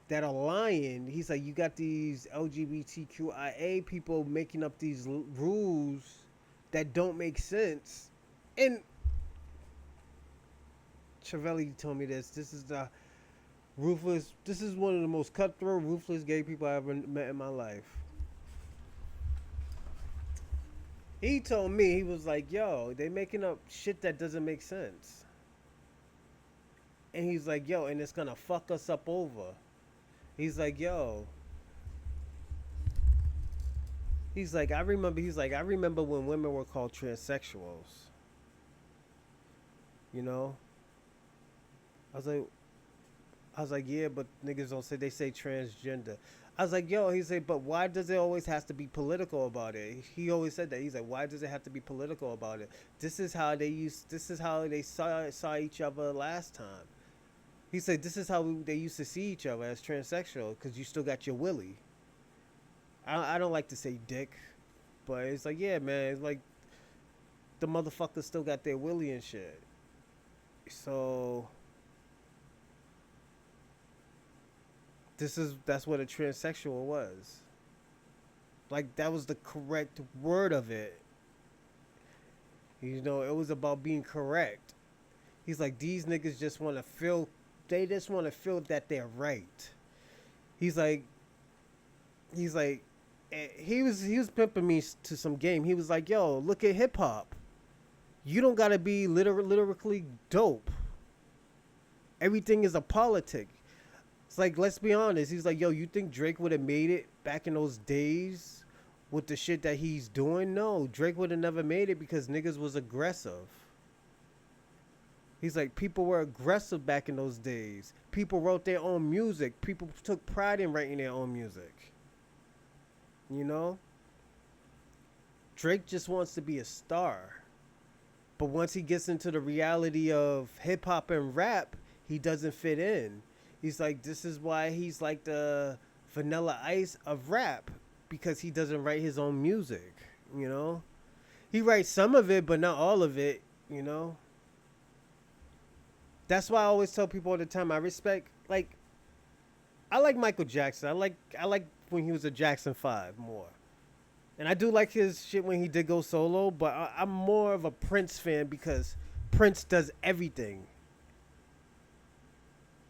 that are lying. He's like, you got these LGBTQIA people making up these rules that don't make sense. And Chavelli told me this. This is the ruthless. This is one of the most cutthroat, ruthless gay people I ever met in my life. He told me, he was like, yo, they making up shit that doesn't make sense. And he's like, yo, and it's gonna fuck us up over. He's like, yo. I remember when women were called transsexuals. You know? I was like, yeah, but niggas don't say, they say transgender. I was like, yo, he said, but why does it always have to be political about it? He always said that. He's like, why does it have to be political about it? This is how they saw each other last time. He said, this is how they used to see each other as transsexual because you still got your willy. I don't like to say dick, but it's like, yeah, man, it's like the motherfuckers still got their willy and shit. So that's what a transsexual was. Like that was the correct word of it. You know, it was about being correct. He's like, these niggas just want to feel, they just want to feel that they're right. He's like, he's like, he was pimping me to some game. He was like, yo, look at hip hop. You don't gotta be literally dope. Everything is a politic. It's like, let's be honest. He's like, yo, you think Drake would have made it back in those days with the shit that he's doing? No, Drake would have never made it because niggas was aggressive. He's like, people were aggressive back in those days. People wrote their own music. People took pride in writing their own music. You know? Drake just wants to be a star. But once he gets into the reality of hip hop and rap, he doesn't fit in. He's like, this is why he's like the Vanilla Ice of rap, because he doesn't write his own music, you know? He writes some of it, but not all of it, you know? That's why I always tell people all the time, I respect, like, I like Michael Jackson. I like when he was a Jackson 5 more. And I do like his shit when he did go solo, but I'm more of a Prince fan because Prince does everything.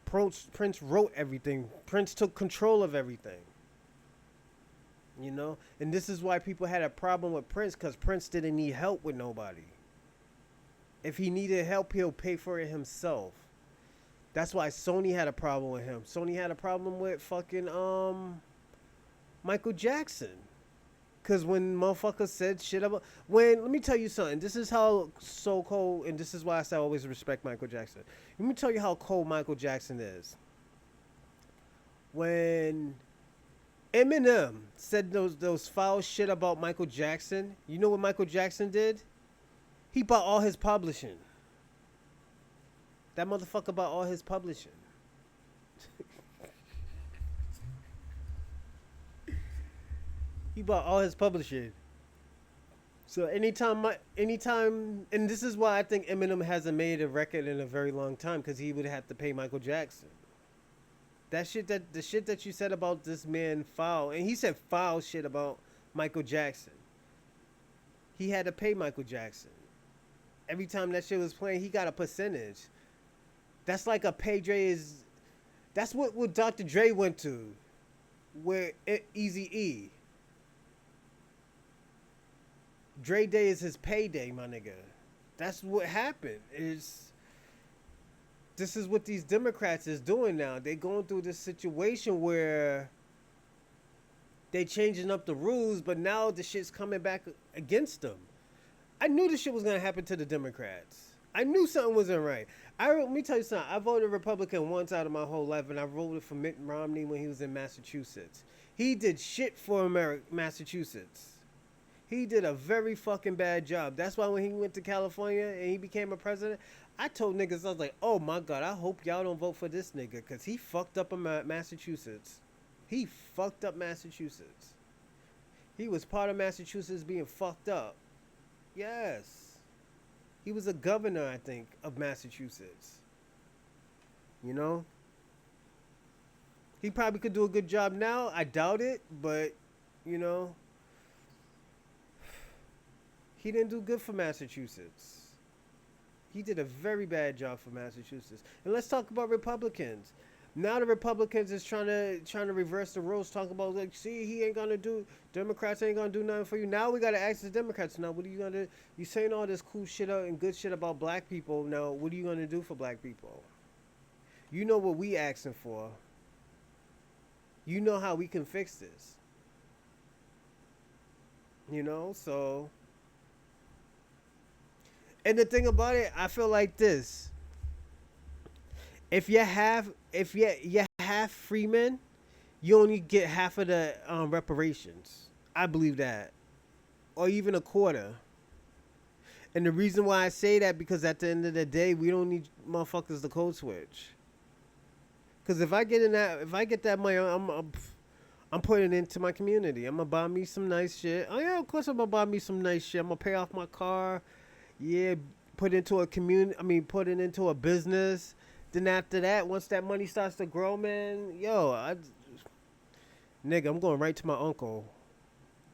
Prince wrote everything. Prince took control of everything. You know? And this is why people had a problem with Prince, because Prince didn't need help with nobody. If he needed help, he'll pay for it himself. That's why Sony had a problem with him. Sony had a problem with fucking Michael Jackson. Cause when motherfuckers said shit about when let me tell you something. This is how so cold, and this is why I say I always respect Michael Jackson. Let me tell you how cold Michael Jackson is. When Eminem said those foul shit about Michael Jackson, you know what Michael Jackson did? He bought all his publishing. That motherfucker bought all his publishing. He bought all his publishing. So anytime, and this is why I think Eminem hasn't made a record in a very long time, because he would have to pay Michael Jackson. The shit that you said about this man foul, and he said foul shit about Michael Jackson. He had to pay Michael Jackson. Every time that shit was playing, he got a percentage. That's like a pay Dre is. That's what Dr. Dre went to, where Easy E. Dre Day is his payday, my nigga. That's what happened. This is what these Democrats is doing now. They going through this situation where they changing up the rules, but now the shit's coming back against them. I knew this shit was gonna happen to the Democrats. I knew something wasn't right. Let me tell you something. I voted Republican once out of my whole life, and I voted for Mitt Romney when he was in Massachusetts. He did shit for Massachusetts. He did a very fucking bad job. That's why when he went to California and he became a president, I told niggas, I was like, oh my God, I hope y'all don't vote for this nigga, because he fucked up in Massachusetts. He fucked up Massachusetts. He was part of Massachusetts being fucked up. Yes. He was a governor, I think, of Massachusetts. You know? He probably could do a good job now. I doubt it, but, you know, he didn't do good for Massachusetts. He did a very bad job for Massachusetts. And let's talk about Republicans. Now the Republicans is trying to reverse the rules, talk about, like, see, he ain't gonna do, Democrats ain't gonna do nothing for you. Now we gotta ask the Democrats, now what are you gonna do? You saying all this cool shit and good shit about black people, now what are you gonna do for black people? You know what we asking for. You know how we can fix this. You know, so. And the thing about it, I feel like this. If you have free men, you only get half of the reparations. I believe that, or even a quarter. And the reason why I say that, because at the end of the day, we don't need motherfuckers to code switch. Because if I get that money, I'm putting it into my community. I'm gonna buy me some nice shit. Oh yeah, of course I'm gonna buy me some nice shit. I'm gonna pay off my car. Yeah, put it into a put it into a business. Then after that, once that money starts to grow, man, nigga, I'm going right to my uncle.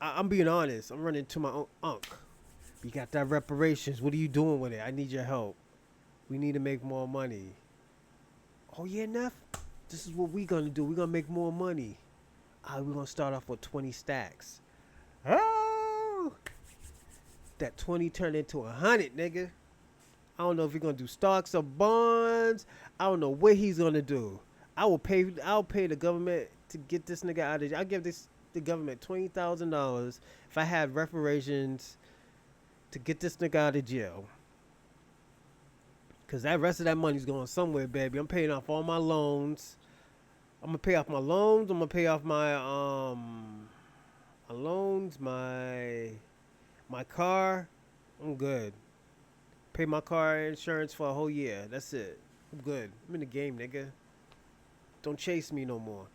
I'm being honest. I'm running to my uncle. You got that reparations. What are you doing with it? I need your help. We need to make more money. Oh yeah, Neff. This is what we gonna do. We gonna make more money. We're gonna start off with 20 stacks. Oh, that 20 turned into 100, nigga. I don't know if he's gonna do stocks or bonds. I don't know what he's gonna do. I'll pay the government to get this nigga out of jail. I'll give the government $20,000 if I have reparations to get this nigga out of jail. Cause that rest of that money's going somewhere, baby. I'm paying off all my loans. I'm gonna pay off my loans. I'm gonna pay off my loans, my car. I'm good. Pay my car insurance for a whole year. That's it. I'm good. I'm in the game, nigga. Don't chase me no more.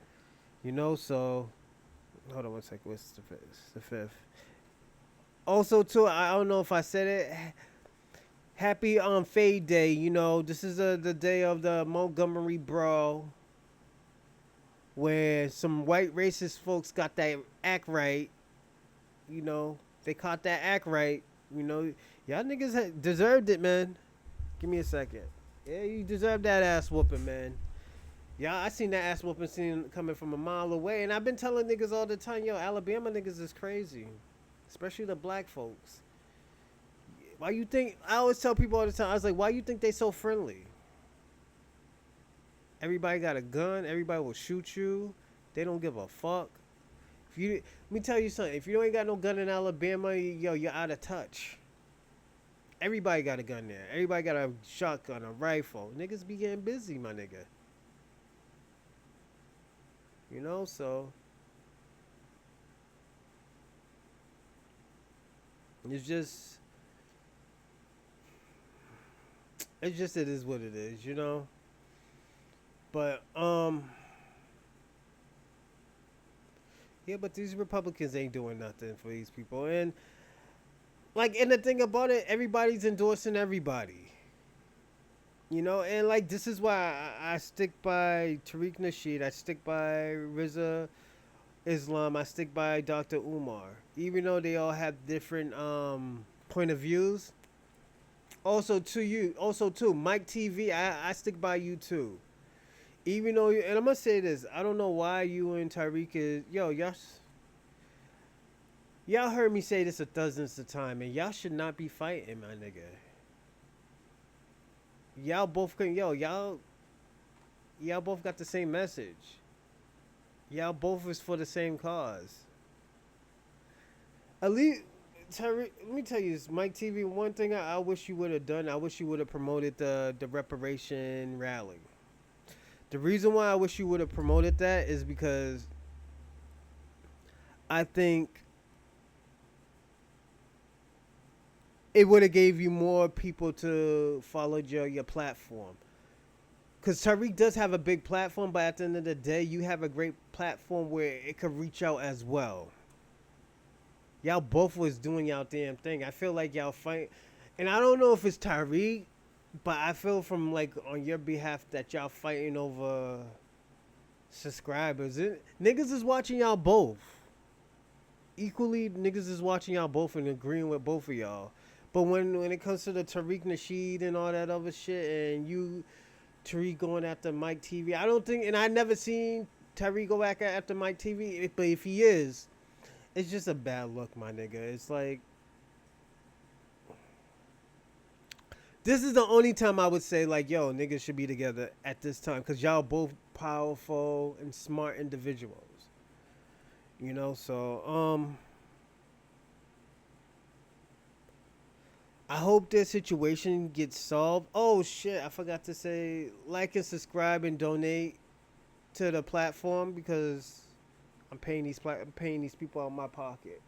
You know, so hold on one second. What's the fifth? Also, too, I don't know if I said it. Happy Fade Day. You know, this is the day of the Montgomery Brawl, where some white racist folks got that act right. You know, they caught that act right. You know, y'all niggas deserved it, man. Give me a second. Yeah, you deserve that ass whooping, man. Yeah, I seen that ass whooping scene coming from a mile away, and I've been telling niggas all the time, yo, Alabama niggas is crazy, especially the black folks. Why you think? I always tell people all the time. I was like, why you think they so friendly? Everybody got a gun. Everybody will shoot you. They don't give a fuck. If you, let me tell you something. If you ain't got no gun in Alabama, yo, you're out of touch. Everybody got a gun there. Everybody got a shotgun, a rifle. Niggas be getting busy, my nigga. You know, so it's just, it is what it is, you know. But yeah, but these Republicans ain't doing nothing for these people, and like, and the thing about it, everybody's endorsing everybody. You know, and like this is why I stick by Tariq Nasheed, I stick by Riza Islam, I stick by Dr. Umar, even though they all have different point of views. Also too, Mike TV, I stick by you too. Even though, and I'm gonna say this, I don't know why you and Tariq is, yo, y'all heard me say this a dozens of time, and y'all should not be fighting, my nigga. Y'all both can, yo, y'all both got the same message. Y'all both is for the same cause. At least, Tariq, let me tell you this, Mike TV. One thing I wish you would have done, I wish you would have promoted the reparation rally. The reason why I wish you would have promoted that is because I think it would have gave you more people to follow your platform. Because Tariq does have a big platform, but at the end of the day, you have a great platform where it could reach out as well. Y'all both was doing y'all damn thing. I feel like y'all fight, and I don't know if it's Tariq, but I feel from like on your behalf that y'all fighting over subscribers. Niggas is watching y'all both. Equally, niggas is watching y'all both and agreeing with both of y'all. But when it comes to the Tariq Nasheed and all that other shit, and you Tariq going after Mike TV, I don't think, and I never seen Tariq go back after Mike TV. But if he is, it's just a bad look, my nigga. It's like, this is the only time I would say like, yo, niggas should be together at this time, because y'all both powerful and smart individuals. You know, so I hope this situation gets solved. Oh shit, I forgot to say, like and subscribe and donate to the platform, because I'm paying these people out of my pocket.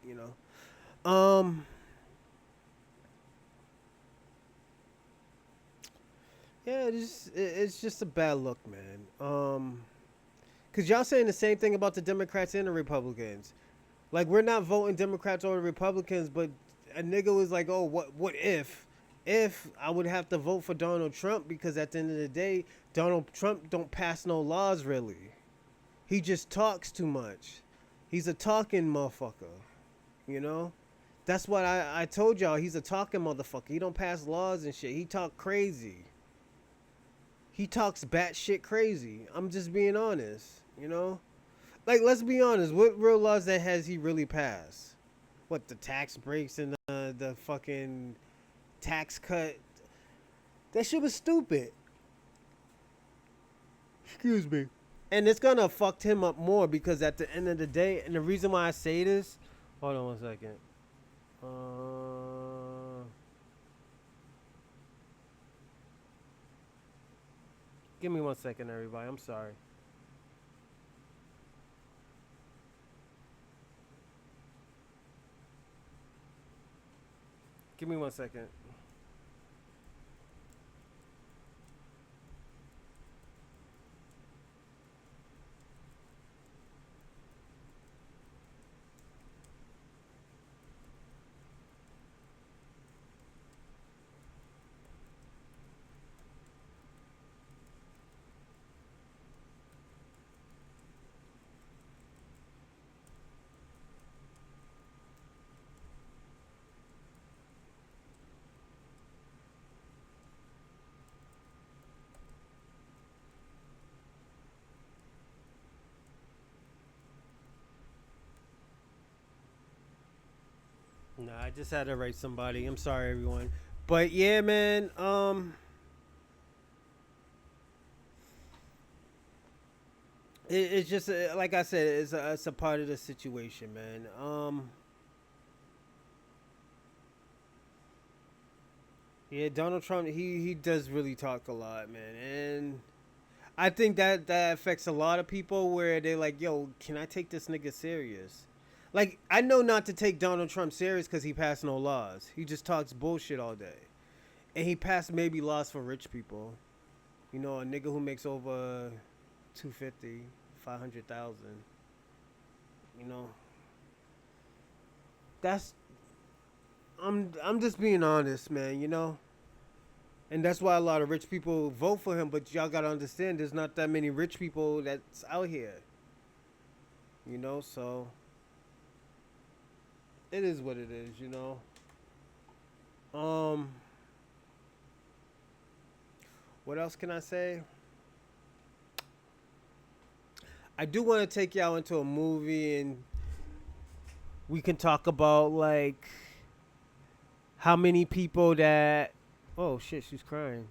You know, yeah, it's just a bad look, man. Cause y'all saying the same thing about the Democrats and the Republicans. Like, we're not voting Democrats or Republicans, but a nigga was like, "Oh, what if I would have to vote for Donald Trump, because at the end of the day, Donald Trump don't pass no laws really. He just talks too much. He's a talking motherfucker, you know? That's what I told y'all. He's a talking motherfucker. He don't pass laws and shit. He talk crazy. He talks batshit crazy. I'm just being honest, you know? Like, let's be honest. What real laws that has he really passed? What, the tax breaks and the fucking tax cut? That shit was stupid. Excuse me. And it's gonna fucked him up more, because at the end of the day, and the reason why I say this, hold on one second. Give me one second, everybody. I'm sorry. Give me one second. Nah, I just had to write somebody. I'm sorry, everyone. But yeah, man. It's just like I said, it's a part of the situation, man. Yeah, Donald Trump, he does really talk a lot, man, and I think that affects a lot of people where they're like, "Yo, can I take this nigga serious?" Like, I know not to take Donald Trump serious because he passed no laws. He just talks bullshit all day, and he passed maybe laws for rich people. You know, a nigga who makes over 250, 500,000. You know, that's I'm just being honest, man. You know, and that's why a lot of rich people vote for him. But y'all gotta understand, there's not that many rich people that's out here. You know, so it is what it is. You know. Um, what else can I say? I do want to take y'all into a movie and we can talk about like how many people that. Oh shit, she's crying.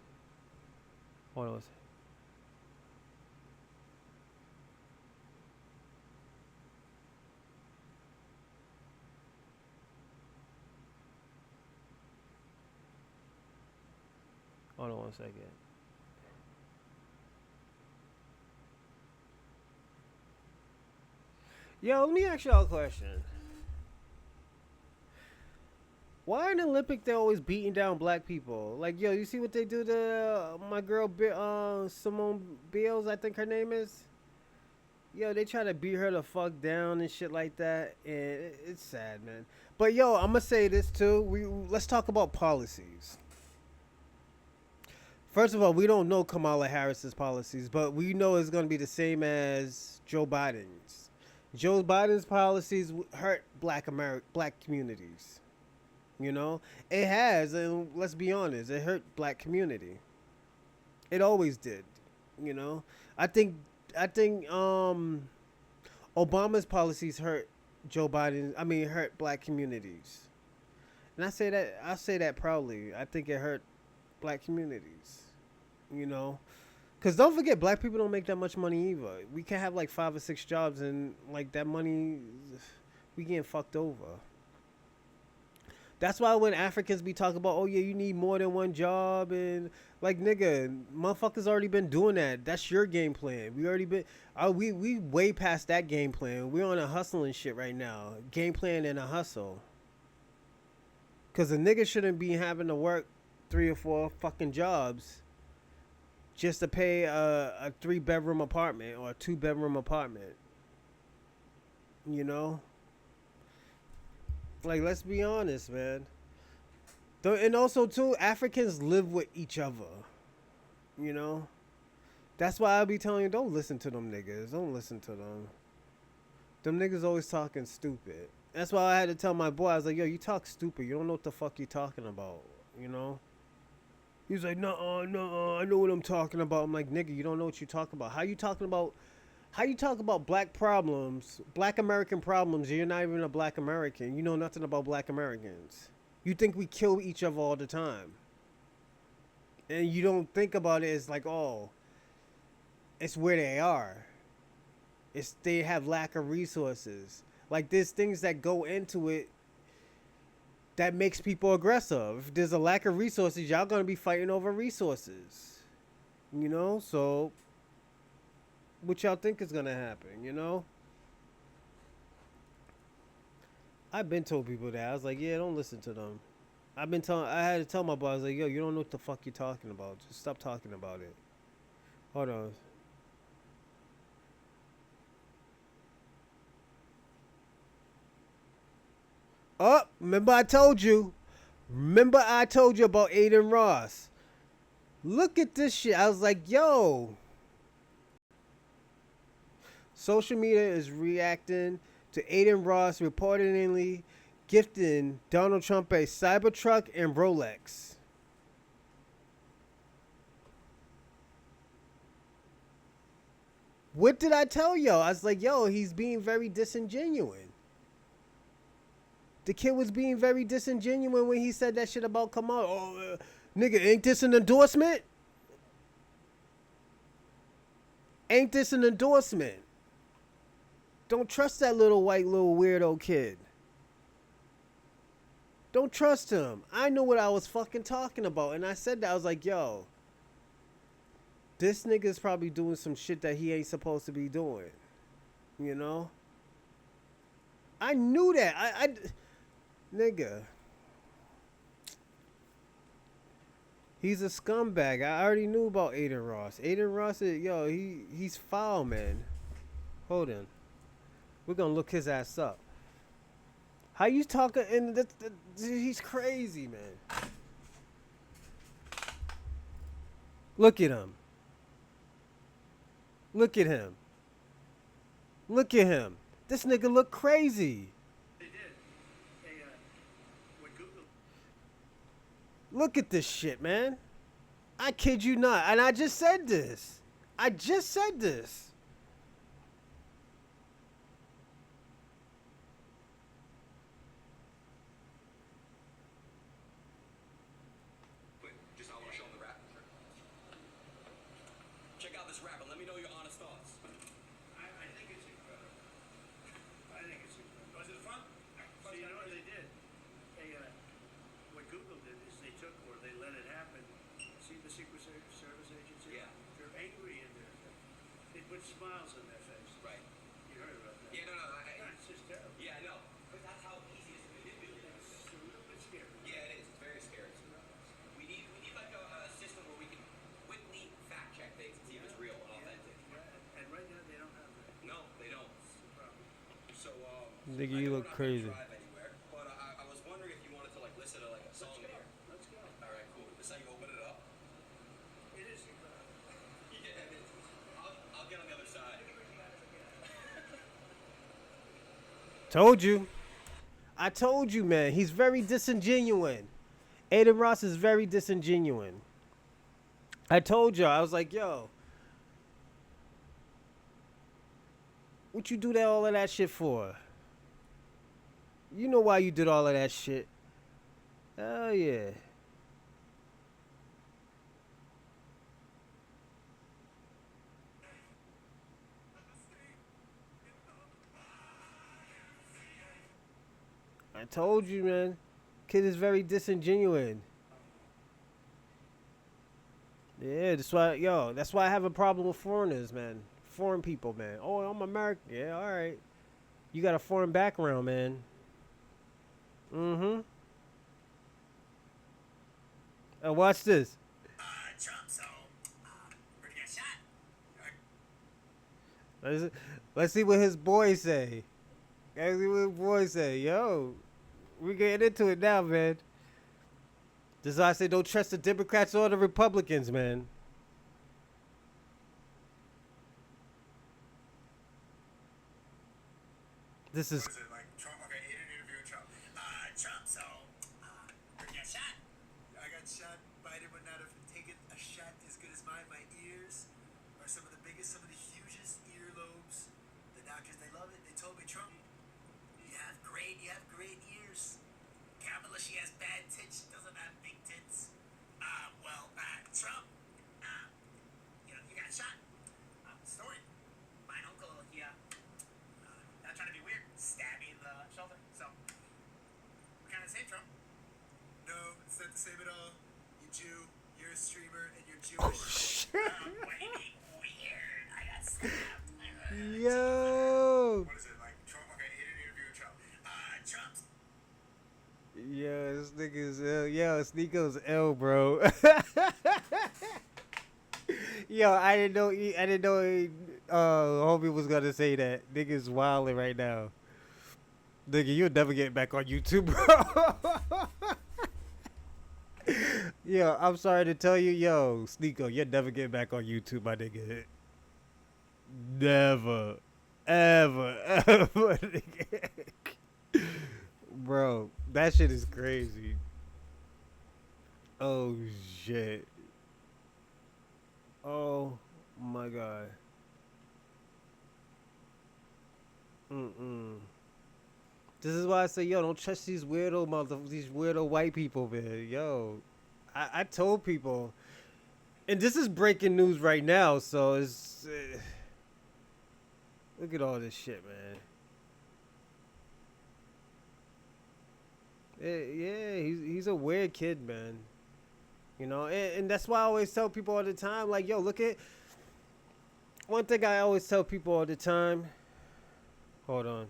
Hold on. Hold on one second. Yo, let me ask y'all a question. Why in the Olympic they always beating down black people? Like, yo, you see what they do to my girl, Simone Biles, I think her name is. Yo, they try to beat her the fuck down and shit like that, and it's sad, man. But yo, I'm gonna say this too. We let's talk about policies. First of all, we don't know Kamala Harris's policies, but we know it's gonna be the same as Joe Biden's. Joe Biden's policies hurt black communities. You know, it has, and let's be honest, it hurt black community. It always did. You know, I think I think Obama's policies hurt Joe Biden. I mean, hurt black communities, and I say that proudly. I think it hurt black communities. You know, because don't forget, black people don't make that much money either. We can have like 5 or 6 jobs, and like that money, we getting fucked over. That's why when Africans be talking about, oh yeah, you need more than one job, and like nigga, motherfuckers already been doing that. That's your game plan. We already been, we way past that game plan. We're on a hustling shit right now. Game plan and a hustle. Cause a nigga shouldn't be having to work 3 or 4 fucking jobs just to pay a 3 bedroom apartment or a 2 bedroom apartment. You know, like let's be honest, man. And also too, Africans live with each other. You know, that's why I be telling you, don't listen to them niggas. Don't listen to them. Them niggas always talking stupid. That's why I had to tell my boy, I was like, yo, you talk stupid. You don't know what the fuck you talking about. You know? He was like, no, no, I know what I'm talking about. I'm like, nigga, you don't know what you talking about. How you talk about black problems, black American problems, and you're not even a black American. You know nothing about black Americans. You think we kill each other all the time. And you don't think about it as like, oh, it's where they are. It's they have lack of resources. Like there's things that go into it that makes people aggressive. If there's a lack of resources, y'all gonna be fighting over resources. You know, so what y'all think is gonna happen, you know? I've been told people that. I was like, yeah, don't listen to them. I had to tell my boss, like, yo, you don't know what the fuck you're talking about. Just stop talking about it. Hold on. Oh, remember I told you. Remember I told you about Aiden Ross. Look at this shit. I was like, yo. Social media is reacting to Aiden Ross reportedly gifting Donald Trump a Cybertruck and Rolex. What did I tell yo? I was like, yo, he's being very disingenuous. The kid was being very disingenuous when he said that shit about Kamal. Oh, nigga, ain't this an endorsement? Ain't this an endorsement? Don't trust that little white little weirdo kid. Don't trust him. I knew what I was fucking talking about, and I said that. I was like, yo, this nigga's probably doing some shit that he ain't supposed to be doing. You know? I knew that. Nigga, he's a scumbag. I already knew about Aiden Ross. Aiden Ross is, yo, he's foul, man. Hold on. We're gonna look his ass up. How you talking? And he's crazy, man. Look at him. Look at him. Look at him. This nigga look crazy.
They did. Hey, when Google.
Look at this shit, man. I kid you not. And I just said this. I just said this.
Just I want to show them the rap. Check out this rap and let me know your honest thoughts.
I think it's incredible. I think it's incredible.
Was it fun?
So you know what they did? They, what Google did is they took, or they let it happen. See the Secret Service agency?
Yeah.
They're angry and they put smiles on their face.
Right.
You heard about that?
Yeah, no.
It's just terrible.
Yeah, I know. But that's how easy it is to manipulate.
It's a little bit scary.
Yeah, it is. It's very scary. We need like a system where we can quickly fact check things and see if it's real and authentic.
Yeah. And right now they don't have that.
No, they don't.
That's the problem.
So,
Nigga,
I
you
know
look
we're not gonna
crazy.
drive anywhere, but I was wondering if you wanted to like listen to like a song here.
Let's go.
All right, cool. This is how you open it up.
It is incredible.
Yeah, I'll get on the other side.
Told you. I told you, man. He's very disingenuous. Aiden Ross is very disingenuous. I told you. I was like, yo. What you do that all of that shit for? You know why you did all of that shit. Hell yeah. I told you, man. Kid is very disingenuous. Yeah, that's why I have a problem with foreigners, man. Foreign people, man. Oh, I'm American. Yeah, all right. You got a foreign background, man. Mm-hmm. Watch this.
Trump, so we're gonna get shot.
Let's see what his boys say. Let's see what his boys say. Yo, we getting into it now, man. This is why I say don't trust the Democrats or the Republicans, man. This is
What is it like? Trump? Okay, Aiden interviewing Trump. Trump, so we're gonna get shot.
I got shot. Biden would not have taken a shot as good as mine. My ears are some of the biggest, some of the hugest earlobes. The doctors, they love it. They told me, Trump, you have great ears.
Kamala, she has bad tits. She doesn't have big tits. Trump, you got shot. Story. My uncle, not trying to be weird, stabbed me in the shoulder. So, we're kind of the same, Trump.
No, it's not the same at all. You Jew, you're a streamer, and you're
Oh,
Jewish.
shit.
What do you mean weird? I got stabbed.
Yo.
What is it like? Trump? Okay, Aiden interviewing Trump. Trump's.
Yo, this nigga's L. Yo, Sneako's L, bro. Yo, I didn't know. Homie was gonna say that. Nigga's wilding right now. Nigga, you'll never get back on YouTube, bro. Yo, I'm sorry to tell you, yo, Sneako, you'll never get back on YouTube, my nigga. Never, ever, ever, nigga. Bro, that shit is crazy. Oh shit. Oh my god. This is why I say, yo, don't trust these weirdo white people, man. Yo, I told people, and this is breaking news right now, so Look at all this shit, man. Yeah, he's a weird kid, man. You know, and that's why I always tell people all the time, like, yo, look at one thing I always tell people all the time. Hold on.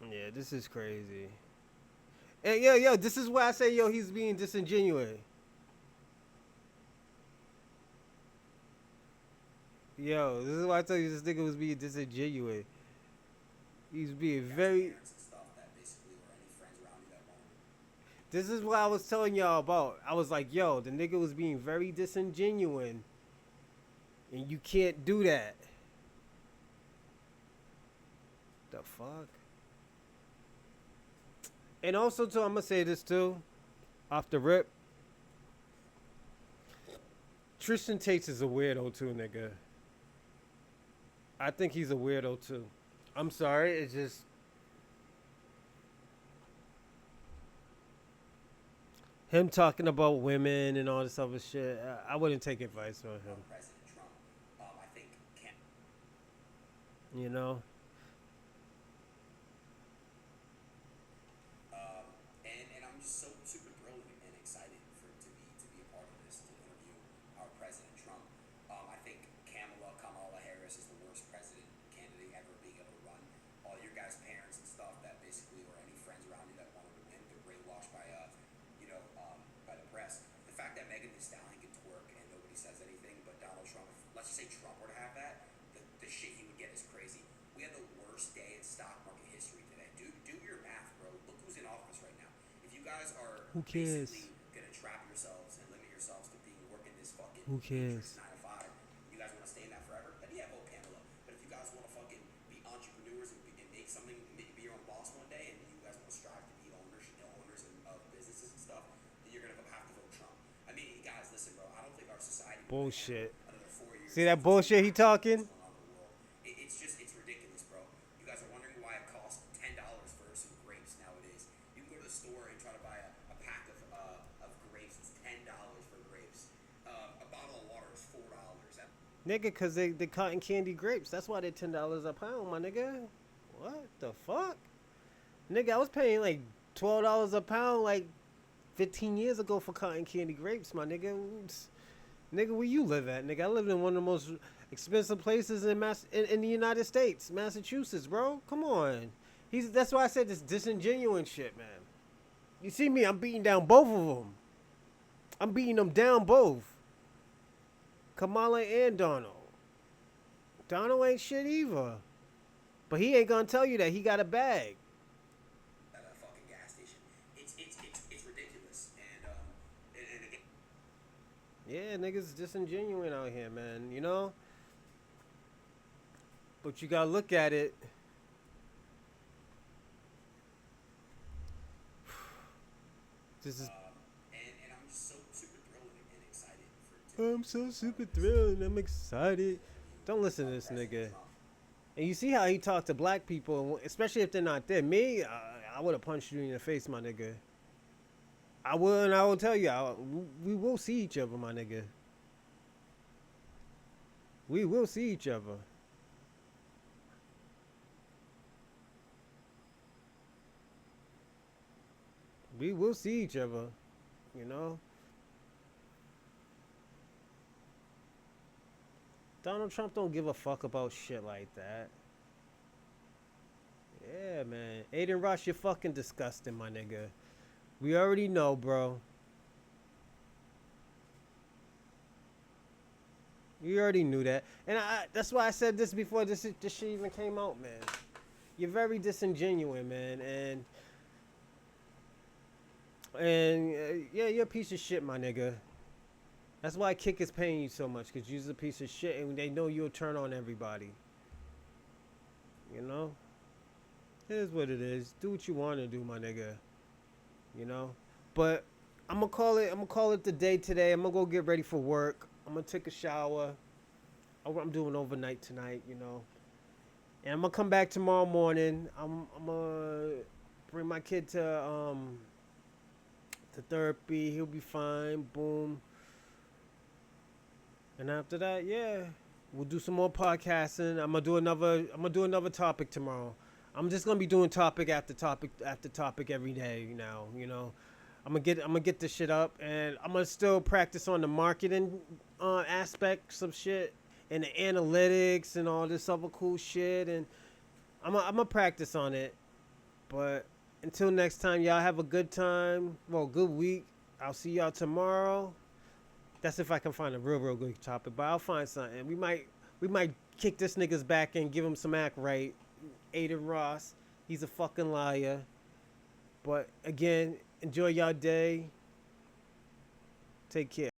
Yeah, this is crazy. And yo, this is why I say, yo, he's being disingenuous. Yo, this is why I tell you this nigga was being disingenuous. He's being
You got
very.
parents and stuff that basically, or any friends around you that won't.
This is what I was telling y'all about. I was like, yo, the nigga was being very disingenuous, and you can't do that. The fuck? And also, too, I'm gonna say this too, off the rip. Tristan Tate is a weirdo too, nigga. I think he's a weirdo too. I'm sorry, it's just him talking about women and all this other shit. I wouldn't take advice from him.
President Trump, I think can
You know?
and I'm just so super thrilled and excited for to be a part of this to interview our President Trump. I think Kamala Harris is the worst president candidate ever being able to run. All your guys' parents and stuff that basically, or any friends around you that wanted to win, they're brainwashed by by the press. The fact that Megan Thee Stallion can twerk and nobody says anything, but Donald Trump, let's just say Trump were to have that, the shit he would get is crazy. We had the worst day in stock market history today. Do your math, bro. Look who's in office right now. If you guys are
Who cares?
basically gonna trap yourselves and limit yourselves to being working this fucking
Who cares?
9 to 5, you guys want to stay in that forever? Then yeah, vote Pamela. But if you guys want to fucking be entrepreneurs and make something, be your own boss one day, and you guys want to strive to be owners of businesses and stuff, then you're gonna have to vote Trump. I mean, guys, listen, bro. I don't think our society will
Bullshit.
another 4 years.
See that bullshit he talking?
What's going on in the world. It's ridiculous, bro. You guys are wondering why it costs $10 for some grapes nowadays. You can go to the store and try to buy a pack of grapes. It's $10 for grapes. A bottle of water is $4.
Nigga, cause they cotton candy grapes. That's why they're $10 a pound, my nigga. What the fuck? Nigga, I was paying like $12 a pound like 15 years ago for cotton candy grapes, my nigga. Nigga, where you live at, nigga? I lived in one of the most expensive places in the United States, Massachusetts, bro. Come on. That's why I said this disingenuous shit, man. You see me? I'm beating down both of them. I'm beating them down both. Kamala and Donald. Donald ain't shit either. But he ain't gonna tell you that he got a bag.
At a fucking gas station. It's ridiculous. And again,
Yeah, niggas disingenuous out here, man. You know? But you gotta look at it. This is.
and I'm just so super thrilled and excited for
I'm so super thrilled and I'm excited. Don't listen to this nigga. And you see how he talked to black people, especially if they're not there. Me, I would have punched you in the face, my nigga. I will, and I will tell you, we will see each other, my nigga. We will see each other. We will see each other, you know. Donald Trump don't give a fuck about shit like that. Yeah, man. Aiden Ross, you're fucking disgusting, my nigga. We already know, bro. You already knew that. And that's why I said this before this shit even came out, man. You're very disingenuous, man. And yeah, you're a piece of shit, my nigga. That's why Kick is paying you so much, because you're a piece of shit and they know you'll turn on everybody. You know? It is what it is. Do what you want to do, my nigga. You know? But I'm gonna call it the day today. I'm gonna go get ready for work. I'm gonna take a shower. I'm doing overnight tonight, you know. And I'm gonna come back tomorrow morning. I'm gonna bring my kid to the therapy. He'll be fine. Boom. And after that, yeah, we'll do some more podcasting. I'm gonna do another topic tomorrow. I'm just gonna be doing topic after topic after topic every day now. I'm gonna get this shit up, and I'm gonna still practice on the marketing aspects of shit and the analytics and all this other cool shit, and I'm gonna practice on it. But until next time, y'all have a good time. Well, good week. I'll see y'all tomorrow. That's if I can find a real good topic, but I'll find something. We might kick this nigga's back and give him some act right. Aiden Ross, he's a fucking liar. But again, enjoy y'all day. Take care.